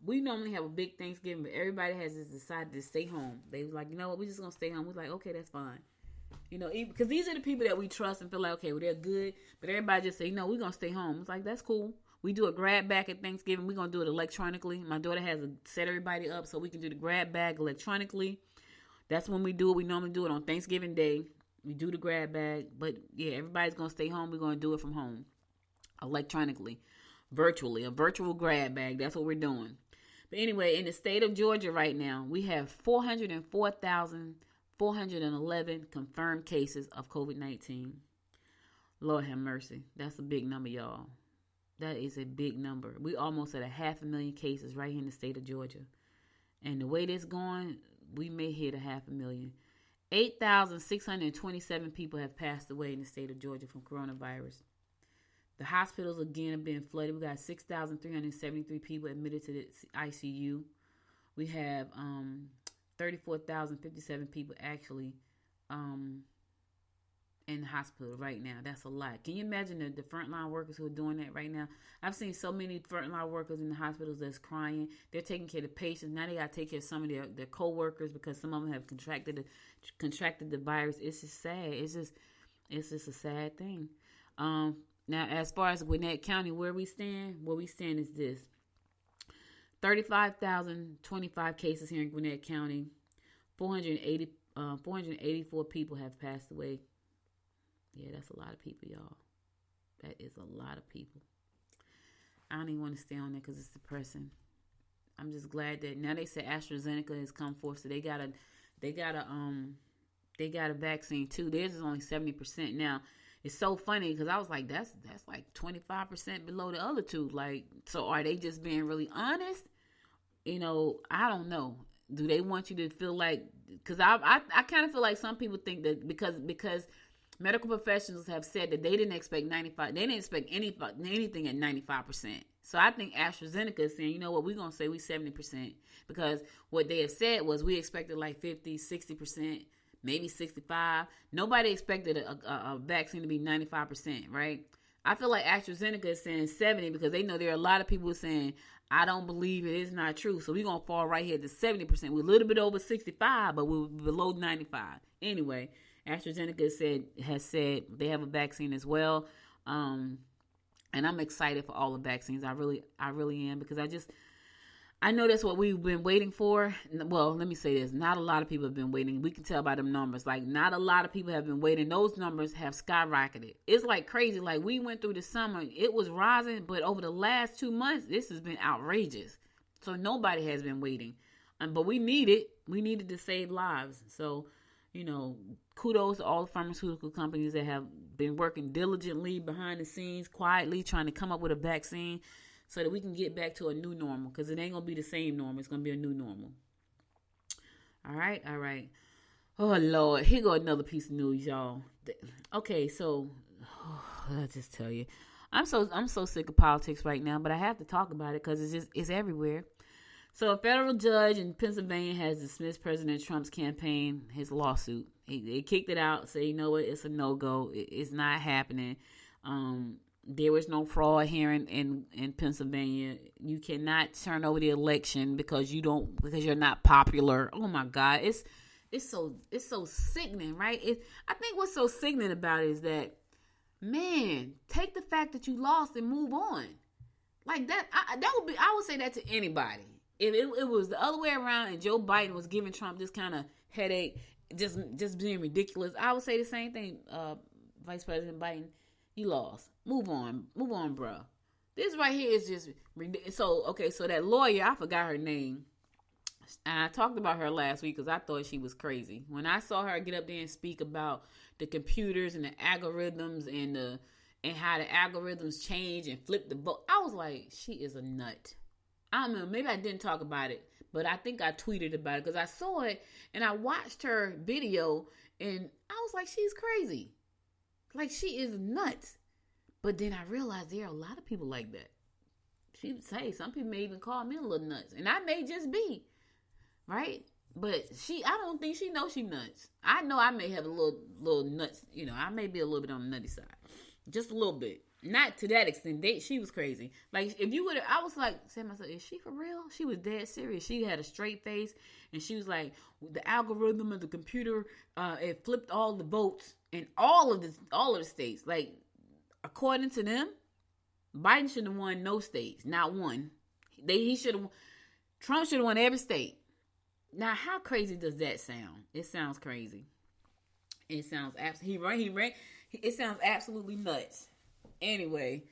We normally have a big Thanksgiving, but everybody has just decided to stay home. They was like, you know what, we're just going to stay home. We're like, okay, that's fine. You know, because these are the people that we trust and feel like, okay, well, they're good. But everybody just say, no, we're going to stay home. It's like, that's cool. We do a grab bag at Thanksgiving. We're going to do it electronically. My daughter has set everybody up so we can do the grab bag electronically. That's when we do it. We normally do it on Thanksgiving Day. We do the grab bag. But, yeah, everybody's going to stay home. We're going to do it from home electronically. Virtually, a virtual grab bag. That's what we're doing. But anyway, in the state of Georgia right now, we have 404,411 confirmed cases of COVID-19. Lord have mercy. That's a big number, y'all. That is a big number. We almost at 500,000 cases right here in the state of Georgia. And the way this going, we may hit 500,000. 8,627 people have passed away in the state of Georgia from coronavirus. The hospitals, again, have been flooded. We got 6,373 people admitted to the ICU. We have 34,057 people actually in the hospital right now. That's a lot. Can you imagine the frontline workers who are doing that right now? I've seen so many frontline workers in the hospitals that's crying. They're taking care of the patients. Now they got to take care of some of their co-workers because some of them have contracted the virus. It's just sad. It's just a sad thing. Now, as far as Gwinnett County, where we stand is this. 35,025 cases here in Gwinnett County. 484 people have passed away. Yeah, that's a lot of people, y'all. That is a lot of people. I don't even want to stay on there because it's depressing. I'm just glad that now they say AstraZeneca has come forth, so they got a vaccine too. Theirs is only 70% now. It's so funny because I was like, that's like 25% below the other two. Like, so are they just being really honest? You know, I don't know. Do they want you to feel like? Because I kind of feel like some people think that because medical professionals have said that they didn't expect 95. They didn't expect anything at 95%. So I think AstraZeneca is saying, you know what, we're going to say we 70%. Because what they have said was we expected like 50, 60%, maybe 65. Nobody expected a vaccine to be 95%, right? I feel like AstraZeneca is saying 70 because they know there are a lot of people who are saying, I don't believe it is not true. So we're going to fall right here to 70%. We're a little bit over 65, but we're below 95. Anyway, AstraZeneca has said they have a vaccine as well. And I'm excited for all the vaccines. I really am because I know that's what we've been waiting for. Well, let me say this. Not a lot of people have been waiting. We can tell by them numbers. Like, not a lot of people have been waiting. Those numbers have skyrocketed. It's like crazy. Like, we went through the summer. It was rising, but over the last 2 months, this has been outrageous. So nobody has been waiting. But we need it. We needed to save lives. So, you know, kudos to all the pharmaceutical companies that have been working diligently behind the scenes, quietly trying to come up with a vaccine so that we can get back to a new normal, because it ain't going to be the same normal. It's going to be a new normal. All right. Oh, Lord. Here go another piece of news, y'all. Okay, so I'll just tell you. I'm so sick of politics right now, but I have to talk about it because it's everywhere. So a federal judge in Pennsylvania has dismissed President Trump's campaign, his lawsuit. They kicked it out, say, you know what, it's a no-go. It's not happening. There was no fraud here in Pennsylvania. You cannot turn over the election because you're not popular. Oh my God, it's so sickening, right? I think what's so sickening about it is that, man, take the fact that you lost and move on. Like that, I would say that to anybody. If it was the other way around and Joe Biden was giving Trump this kind of headache, just being ridiculous, I would say the same thing. Vice President Biden, you lost. Move on, bro. This right here is just ridiculous. So that lawyer, I forgot her name. And I talked about her last week because I thought she was crazy. When I saw her get up there and speak about the computers and the algorithms and how the algorithms change and flip the vote, I was like, she is a nut. I don't know, maybe I didn't talk about it, but I think I tweeted about it because I saw it and I watched her video and I was like, she's crazy. Like, she is nuts. But then I realized there are a lot of people like that. Some people may even call me a little nuts. And I may just be, right? But I don't think she knows she nuts. I know I may have a little nuts, you know, I may be a little bit on the nutty side. Just a little bit. Not to that extent. She was crazy. Like, if you would have, I was like, saying to myself, is she for real? She was dead serious. She had a straight face, and she was like, the algorithm of the computer, it flipped all the votes in all of the states. Like, according to them, Biden should have won no states, not one. Trump should have won every state. Now, how crazy does that sound? It sounds crazy. It sounds it sounds absolutely nuts. Anyway,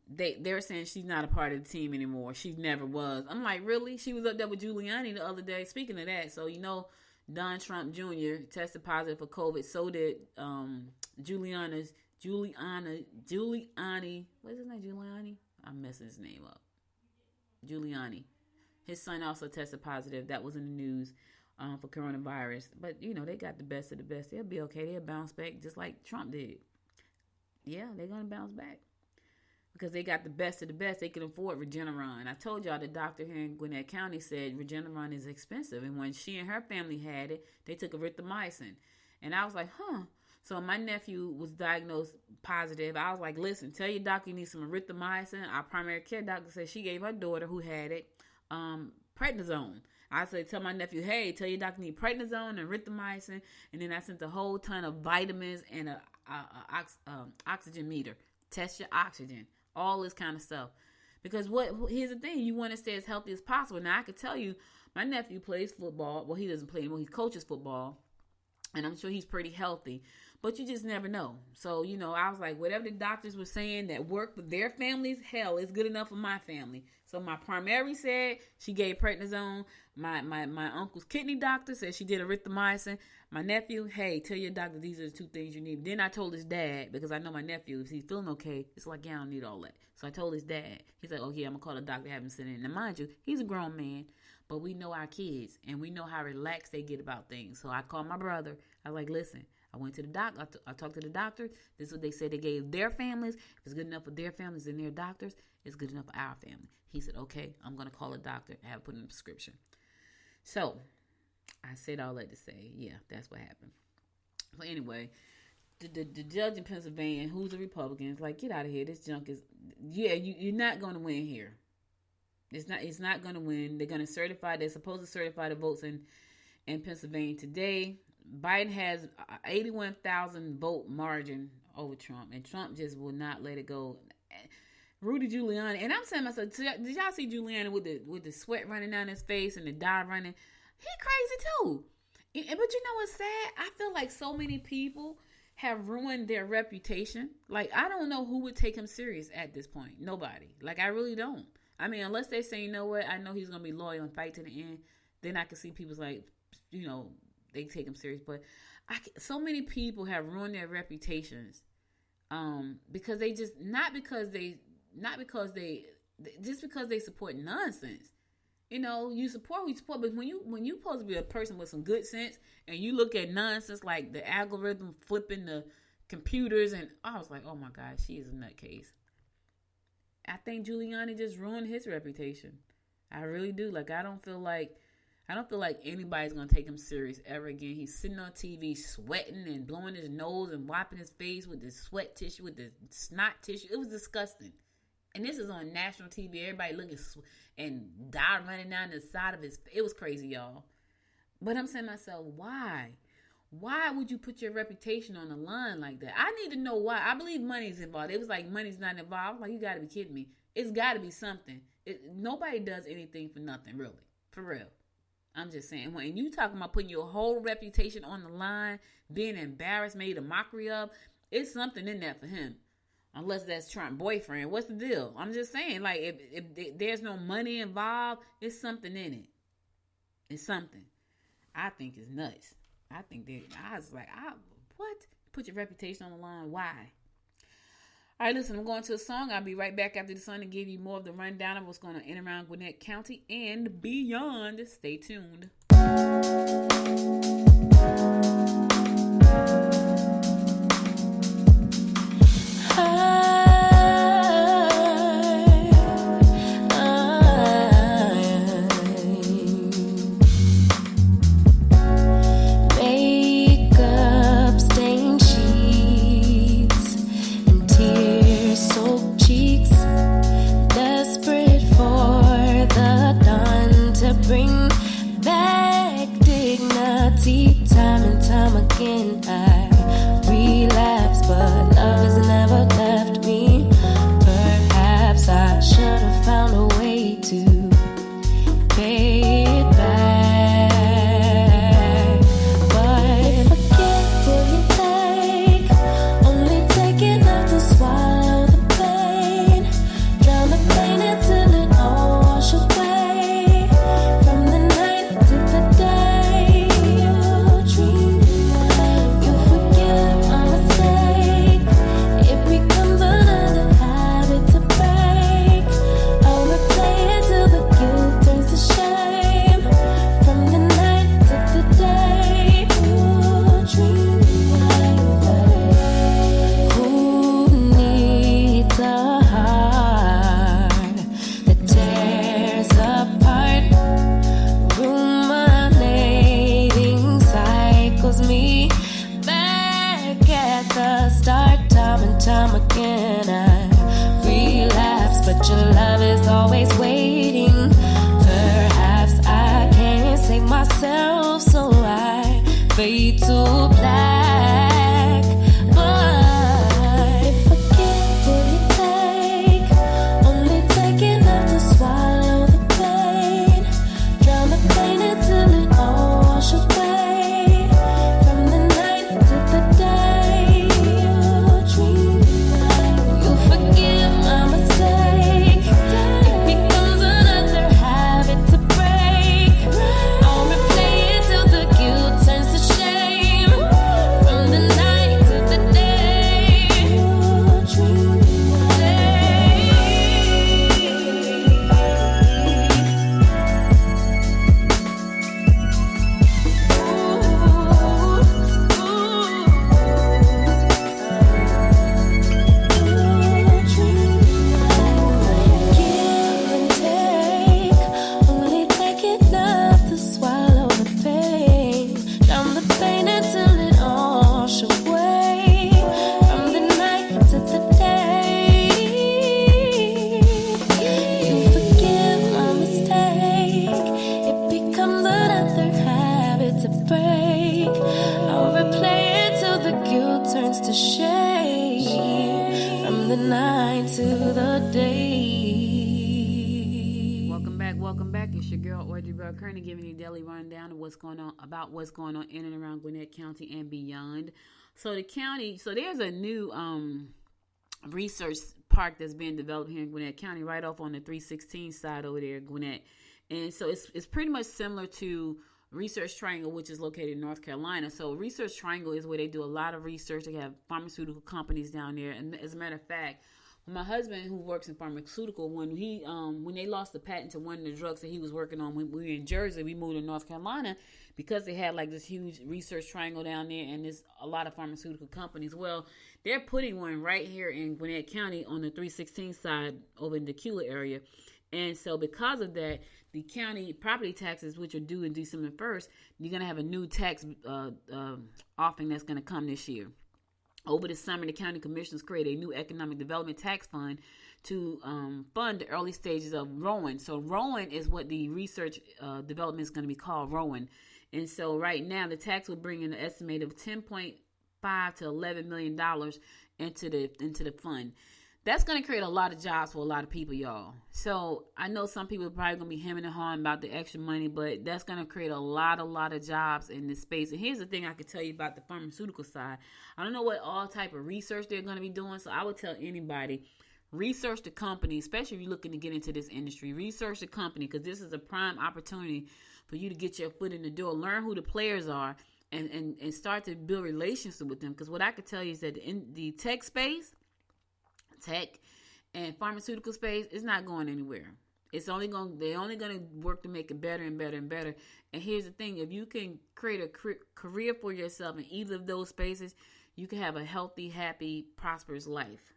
they're saying she's not a part of the team anymore. She never was. I'm like, really? She was up there with Giuliani the other day. Speaking of that, so you know, Don Trump Jr. tested positive for COVID. So did Giuliani's Giuliani, what's his name? Giuliani? I'm messing his name up. Giuliani. His son also tested positive. That was in the news for coronavirus. But, they got the best of the best. They'll be okay. They'll bounce back just like Trump did. Yeah, they're going to bounce back. Because they got the best of the best. They can afford Regeneron. I told y'all the doctor here in Gwinnett County said Regeneron is expensive. And when she and her family had it, they took erythromycin. And I was like, So my nephew was diagnosed positive. I was like, listen, tell your doctor you need some erythromycin. Our primary care doctor said she gave her daughter who had it prednisone. I said, tell my nephew, hey, tell your doctor you need prednisone and erythromycin. And then I sent a whole ton of vitamins and a oxygen meter. Test your oxygen. All this kind of stuff. Because here's the thing. You want to stay as healthy as possible. Now, I can tell you, my nephew plays football. Well, he doesn't play anymore. He coaches football. And I'm sure he's pretty healthy. But you just never know. So, I was like, whatever the doctors were saying that worked for their families, hell, it's good enough for my family. So my primary said she gave prednisone. My uncle's kidney doctor said she did erythromycin. My nephew, hey, tell your doctor these are the two things you need. Then I told his dad, because I know my nephew, if he's feeling okay, it's like, yeah, I don't need all that. So I told his dad. He's like, oh, yeah, I'm going to call the doctor, have him send in. Now, mind you, he's a grown man, but we know our kids, and we know how relaxed they get about things. So I called my brother. I was like, listen, I went to the doctor. I talked to the doctor. This is what they said they gave their families. If it's good enough for their families and their doctors, it's good enough for our family. He said, okay, I'm going to call a doctor and have put in a prescription. So I said all that to say, yeah, that's what happened. But anyway, the judge in Pennsylvania, who's a Republican, is like, get out of here. This junk is, you're not going to win here. It's not going to win. They're supposed to certify the votes in Pennsylvania today. Biden has 81,000 vote margin over Trump, and Trump just will not let it go. Rudy Giuliani, and I'm saying to myself, did y'all see Giuliani with the sweat running down his face and the dye running? He crazy too. But you know what's sad? I feel like so many people have ruined their reputation. Like, I don't know who would take him serious at this point. Nobody. Like, I really don't. I mean, unless they say, you know what, I know he's going to be loyal and fight to the end, then I can see people's like, they take him serious. But so many people have ruined their reputations because they just, just because they support nonsense. You support who you support, but when you supposed to be a person with some good sense and you look at nonsense like the algorithm flipping the computers, and I was like, oh my God, she is a nutcase. I think Giuliani just ruined his reputation. I really do. Like, I don't feel like anybody's gonna take him serious ever again. He's sitting on TV sweating and blowing his nose and wiping his face with the sweat tissue, with the snot tissue. It was disgusting. And this is on national TV. Everybody looking and dye running down the side of his face. It was crazy, y'all. But I'm saying to myself, why? Why would you put your reputation on the line like that? I need to know why. I believe money's involved. It was like money's not involved. I was like, you got to be kidding me. It's got to be something. Nobody does anything for nothing, really. For real. I'm just saying. When you talking about putting your whole reputation on the line, being embarrassed, made a mockery of, it's something in that for him. Unless that's Trump's boyfriend. What's the deal? I'm just saying, like, if there's no money involved, it's something in it. It's something. I think it's nuts. I was like, what? Put your reputation on the line. Why? All right, listen, I'm going to a song. I'll be right back after the song to give you more of the rundown of what's going on in and around Gwinnett County and beyond. Stay tuned. Bring back dignity. Time and time again I relapse, but love has never left me. Perhaps I should have found a way to pay it back. But if I get, will you take? Only take enough to swallow the pain. Drown the pain until it all washes away. From the night to the day you dream, you forget. was me. Back at the start, time and time again, I relapse, but your love is always waiting. Perhaps I can't save myself, so I fade to black. But if I get what you take, only take enough to swallow the pain, drown the pain until it all wash away. From the night to the day, you dream like you forgive my mistake. It becomes another habit to break. I'll replay it till the guilt turns to shame. From the night to the day, you dream give and take, only take enough to swallow the pain, drown the pain until it all wash away. From the night to the day, you forgive my mistake. It becomes another habit to break. I'll replay it till the guilt turns to shame. From the night to the day. Welcome back. It's your girl Audrey Bell Kearney giving you a daily rundown of what's going on in and around Gwinnett County and beyond. So there's a new research park that's being developed here in Gwinnett County, right off on the 316 side over there, Gwinnett. And so it's pretty much similar to Research Triangle, which is located in North Carolina. So Research Triangle is where they do a lot of research. They have pharmaceutical companies down there. And as a matter of fact, my husband, who works in pharmaceutical, when they lost the patent to one of the drugs that he was working on when we were in Jersey, we moved to North Carolina because they had like this huge research triangle down there, and there's a lot of pharmaceutical companies. Well, they're putting one right here in Gwinnett County on the 316 side over in the Alia area. And so because of that, the county property taxes, which are due in December 1st, you're going to have a new tax offering that's going to come this year. Over the summer, the county commissioners created a new economic development tax fund to fund the early stages of Rowan. So Rowan is what the research development is going to be called, Rowan. And so right now, the tax will bring in an estimate of $10.5 to $11 million into the fund. That's going to create a lot of jobs for a lot of people, y'all. So I know some people are probably going to be hemming and hawing about the extra money, but that's going to create a lot of jobs in this space. And here's the thing I could tell you about the pharmaceutical side. I don't know what all type of research they're going to be doing, so I would tell anybody, research the company, especially if you're looking to get into this industry. Research the company, because this is a prime opportunity for you to get your foot in the door, learn who the players are, and start to build relationships with them. Because what I could tell you is that in the tech and pharmaceutical space is not going anywhere. They're only going to work to make it better and better and better. And here's the thing: if you can create a career for yourself in either of those spaces, you can have a healthy, happy, prosperous life.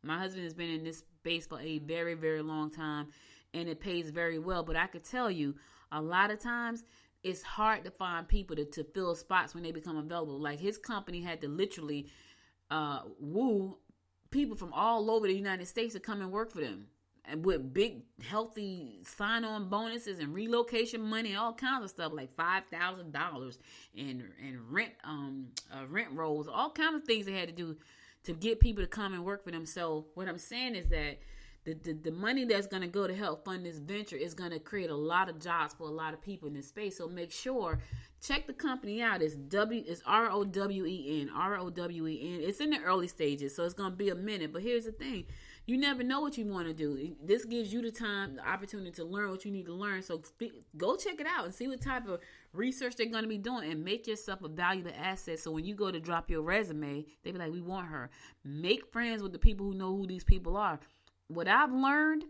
My husband has been in this space for a very, very long time, and it pays very well. But I could tell you, a lot of times it's hard to find people to fill spots when they become available. Like his company had to literally woo people from all over the United States to come and work for them, and with big, healthy sign-on bonuses and relocation money, all kinds of stuff like $5,000 and rent rolls, all kinds of things they had to do to get people to come and work for them. So what I'm saying is that the money that's going to go to help fund this venture is going to create a lot of jobs for a lot of people in this space. So make sure, check the company out. It's ROWEN. It's in the early stages, so it's going to be a minute. But here's the thing. You never know what you want to do. This gives you the opportunity to learn what you need to learn. So go check it out and see what type of research they're going to be doing, and make yourself a valuable asset. So when you go to drop your resume, they be like, we want her. Make friends with the people who know who these people are. What I've learned,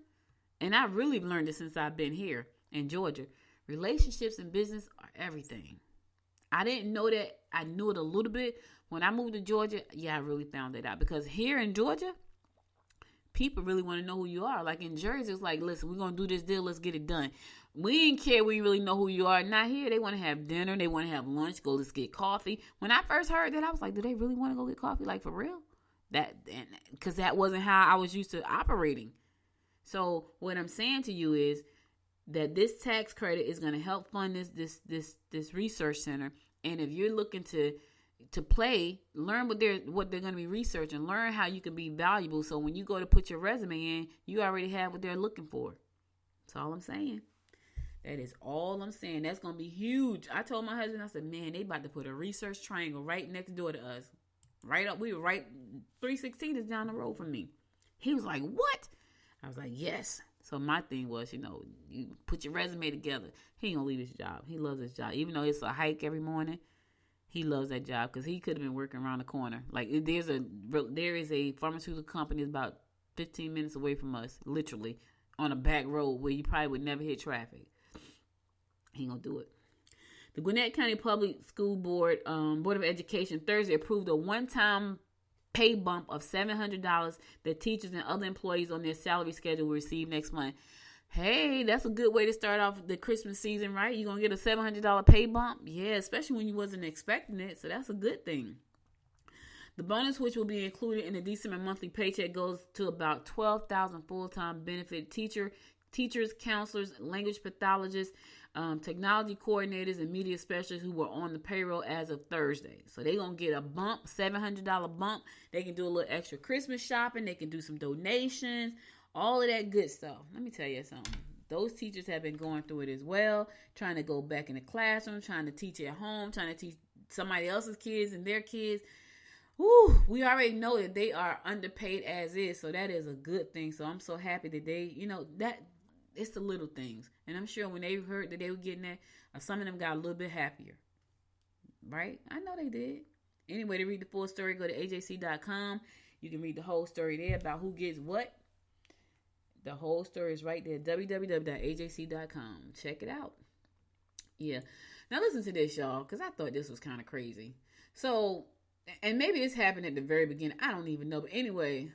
and I've really learned it since I've been here in Georgia, relationships and business are everything. I didn't know that. I knew it a little bit. When I moved to Georgia, I really found it out. Because here in Georgia, people really want to know who you are. Like in Jersey, it's like, listen, we're going to do this deal. Let's get it done. We ain't care. We really know who you are. Not here. They want to have dinner. They want to have lunch. Go, let's get coffee. When I first heard that, I was like, do they really want to go get coffee? Like, for real? Because that wasn't how I was used to operating. So what I'm saying to you is that this tax credit is going to help fund this research center. And if you're looking to learn what they're going to be researching, learn how you can be valuable. So when you go to put your resume in, you already have what they're looking for. That's all I'm saying. That is all I'm saying. That's going to be huge. I told my husband, I said, man, they about to put a research triangle right next door to us. Right up. We were right. 316 is down the road from me. He was like, what? I was like, yes. So my thing was, you put your resume together. He ain't going to leave his job. He loves his job. Even though it's a hike every morning, he loves that job because he could have been working around the corner. Like there is a pharmaceutical company that's about 15 minutes away from us, literally, on a back road where you probably would never hit traffic. He ain't going to do it. The Gwinnett County Public School Board of Education Thursday approved a one-time pay bump of $700 that teachers and other employees on their salary schedule will receive next month. Hey, that's a good way to start off the Christmas season, right? You're going to get a $700 pay bump? Yeah, especially when you wasn't expecting it. So that's a good thing. The bonus, which will be included in the December monthly paycheck, goes to about 12,000 full-time benefit teachers, counselors, language pathologists, technology coordinators, and media specialists who were on the payroll as of Thursday. So they're going to get a bump, $700 bump. They can do a little extra Christmas shopping. They can do some donations, all of that good stuff. Let me tell you something. Those teachers have been going through it as well, trying to go back in the classroom, trying to teach at home, trying to teach somebody else's kids and their kids. Woo, we already know that they are underpaid as is, so that is a good thing. So I'm so happy that they, that it's the little things. And I'm sure when they heard that they were getting that, some of them got a little bit happier. Right? I know they did. Anyway, to read the full story, go to ajc.com. You can read the whole story there about who gets what. The whole story is right there, www.ajc.com. Check it out. Yeah. Now listen to this, y'all, because I thought this was kind of crazy. So, and maybe it's happened at the very beginning. I don't even know. But anyway,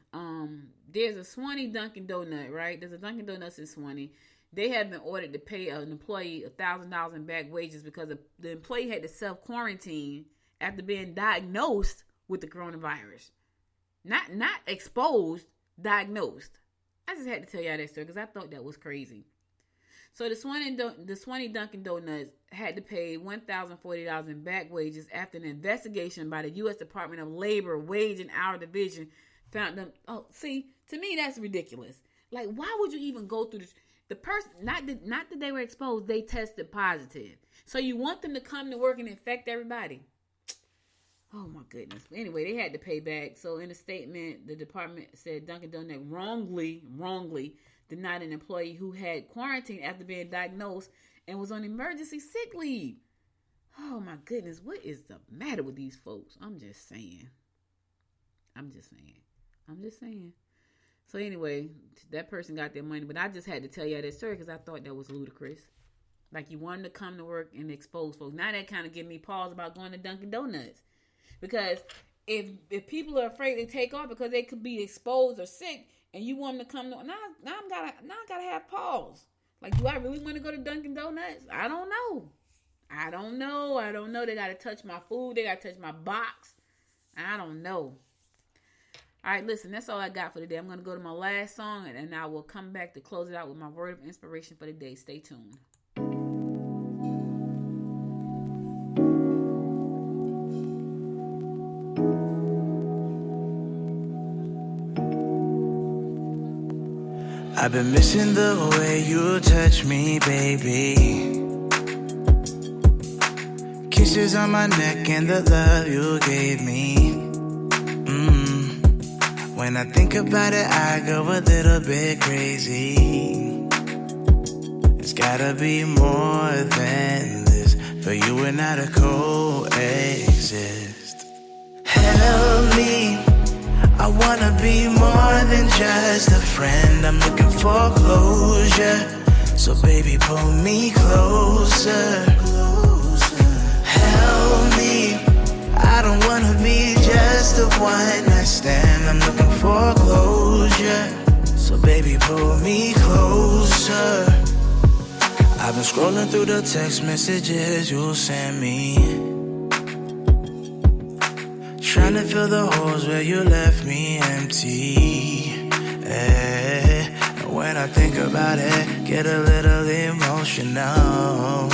there's a Swanee Dunkin' Donut, right? There's a Dunkin' Donuts in Swanee. They have been ordered to pay an employee $1,000 in back wages because the employee had to self-quarantine after being diagnosed with the coronavirus. Not exposed, diagnosed. I just had to tell y'all that story because I thought that was crazy. So the Swanee Dunkin' Donuts had to pay $1,040 in back wages after an investigation by the U.S. Department of Labor Wage and Hour Division found them. Oh, see, to me that's ridiculous. Like, why would you even go through this? The person, not that they were exposed, they tested positive. So you want them to come to work and infect everybody? Oh my goodness. Anyway, they had to pay back. So in a statement, the department said Dunkin' Donut wrongly denied an employee who had quarantined after being diagnosed and was on emergency sick leave. Oh my goodness, what is the matter with these folks? I'm just saying. So anyway, that person got their money, but I just had to tell you that story because I thought that was ludicrous. Like, you wanted to come to work and expose folks. Now that kind of give me pause about going to Dunkin' Donuts. Because if people are afraid to take off because they could be exposed or sick, and you want them to come to, now I gotta have pause. Like, do I really want to go to Dunkin' Donuts? I don't know. They gotta touch my food. They gotta touch my box. I don't know. All right, listen, that's all I got for today. I'm going to go to my last song, and I will come back to close it out with my word of inspiration for the day. Stay tuned. I've been missing the way you touch me, baby. Kisses on my neck and the love you gave me. When I think about it, I go a little bit crazy. It's gotta be more than this for you and I to coexist. Help me, I wanna be more than just a friend. I'm looking for closure, so baby pull me closer. Help me, I don't wanna be just a one night stand. I'm looking for closure. So baby, pull me closer. I've been scrolling through the text messages you sent me, trying to fill the holes where you left me empty. And when I think about it, get a little emotional,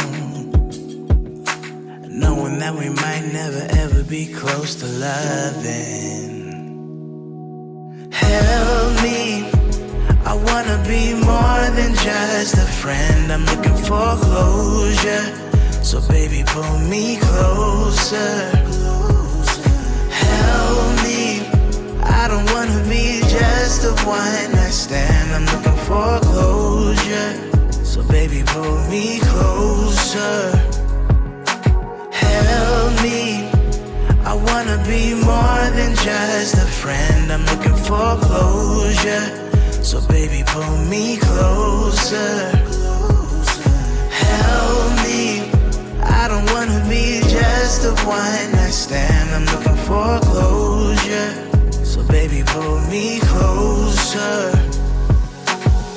knowing that we might never ever be close to loving. Help me, I wanna be more than just a friend. I'm looking for closure, so baby, pull me closer. Help me, I don't wanna be just a one night stand. I'm looking for closure, so baby, pull me closer. Help me, I wanna be more than just a friend. I'm looking for closure, so baby, pull me closer. Help me, I don't wanna be just a one night stand. I'm looking for closure, so baby, pull me closer.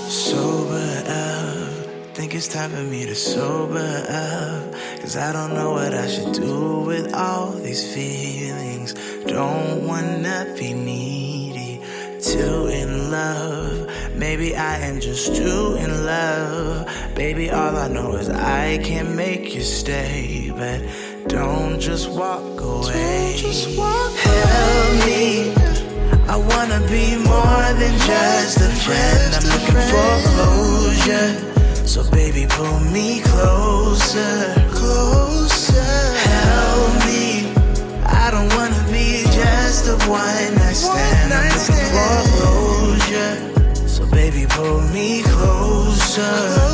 Sober up, think it's time for me to sober up, 'cause I don't know what I should do with all these feelings. Don't wanna be needy, too in love. Maybe I am just too in love. Baby, all I know is I can't make you stay, but don't just walk away. Help me, I wanna be more than just a friend. I'm looking for closure, so baby, pull me closer. Help me, I don't wanna be just a one night stand. I'm looking for closure, so baby, pull me closer.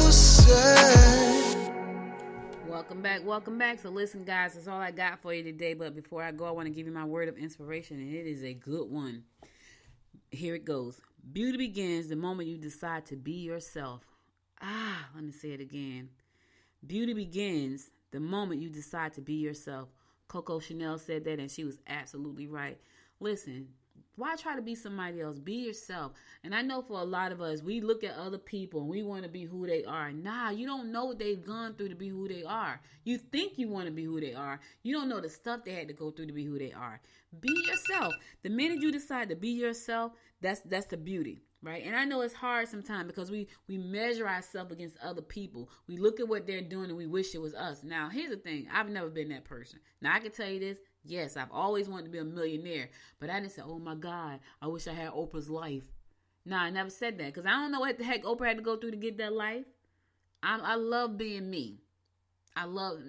Welcome back. So listen, guys, that's all I got for you today. But before I go, I want to give you my word of inspiration, and it is a good one. Here it goes. Beauty begins the moment you decide to be yourself. Let me say it again. Beauty begins the moment you decide to be yourself. Coco Chanel said that, and she was absolutely right. Listen, why try to be somebody else? Be yourself. And I know for a lot of us, we look at other people and we want to be who they are. Nah, you don't know what they've gone through to be who they are. You think you want to be who they are. You don't know the stuff they had to go through to be who they are. Be yourself. The minute you decide to be yourself, that's the beauty, right? And I know it's hard sometimes because we measure ourselves against other people. We look at what they're doing and we wish it was us. Now, here's the thing. I've never been that person. Now, I can tell you this. Yes, I've always wanted to be a millionaire, but I didn't say, oh my God, I wish I had Oprah's life. Nah, I never said that because I don't know what the heck Oprah had to go through to get that life. I love being me. I love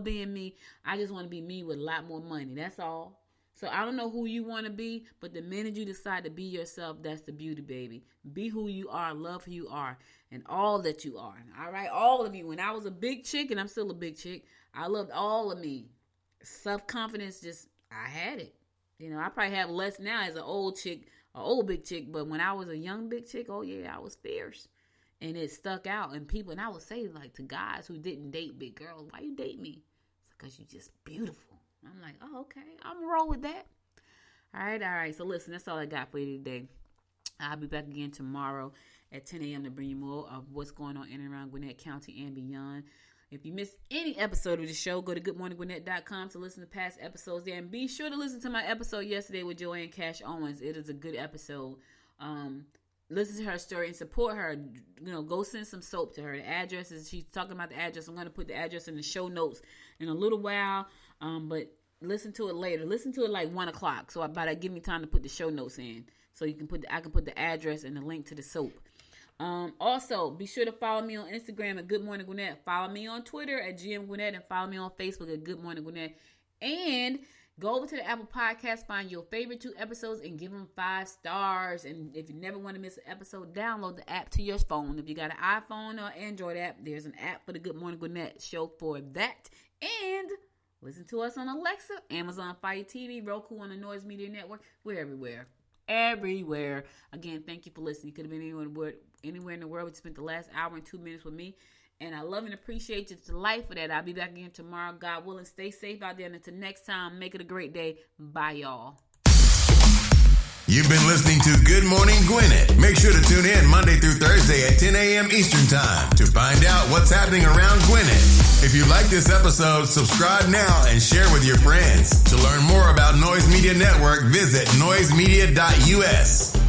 being me. I just want to be me with a lot more money. That's all. So I don't know who you want to be, but the minute you decide to be yourself, that's the beauty, baby. Be who you are, love who you are, and all that you are. All right, all of you. When I was a big chick, and I'm still a big chick, I loved all of me. Self-confidence, I had it. You know, I probably have less now as an old big chick, but when I was a young big chick, oh yeah, I was fierce. And it stuck out. And I would say, like, to guys who didn't date big girls, why you date me? It's because you're just beautiful. I'm like, oh, okay, I'm gonna roll with that. All right. So listen, that's all I got for you today. I'll be back again tomorrow at 10 a.m. to bring you more of what's going on in and around Gwinnett County and beyond. If you missed any episode of the show, go to goodmorninggwinnett.com to listen to past episodes there. And be sure to listen to my episode yesterday with Joanne Cash Owens. It is a good episode. Listen to her story and support her. You know, go send some soap to her. The address is, she's talking about the address. I'm going to put the address in the show notes in a little while. But listen to it later. Listen to it like 1 o'clock. So about that, give me time to put the show notes in. So you can I can put the address and the link to the soap. Also, be sure to follow me on Instagram at Good Morning Gwinnett. Follow me on Twitter at GM Gwinnett, and follow me on Facebook at Good Morning Gwinnett. And go over to the Apple Podcast, find your favorite 2 episodes, and give them 5 stars. And if you never want to miss an episode, download the app to your phone. If you got an iPhone or Android app, there's an app for the Good Morning Gwinnett show for that. And listen to us on Alexa, Amazon Fire TV, Roku on the Noise Media Network. We're everywhere. Everywhere. Again, thank you for listening. You could have been anywhere in the world. We spent the last hour and 2 minutes with me. And I love and appreciate you to life for that. I'll be back again tomorrow, God willing. Stay safe out there. And until next time, make it a great day. Bye, y'all. You've been listening to Good Morning Gwinnett. Make sure to tune in Monday through Thursday at 10 a.m. Eastern Time to find out what's happening around Gwinnett. If you like this episode, subscribe now and share with your friends. To learn more about Noise Media Network, visit noisemedia.us.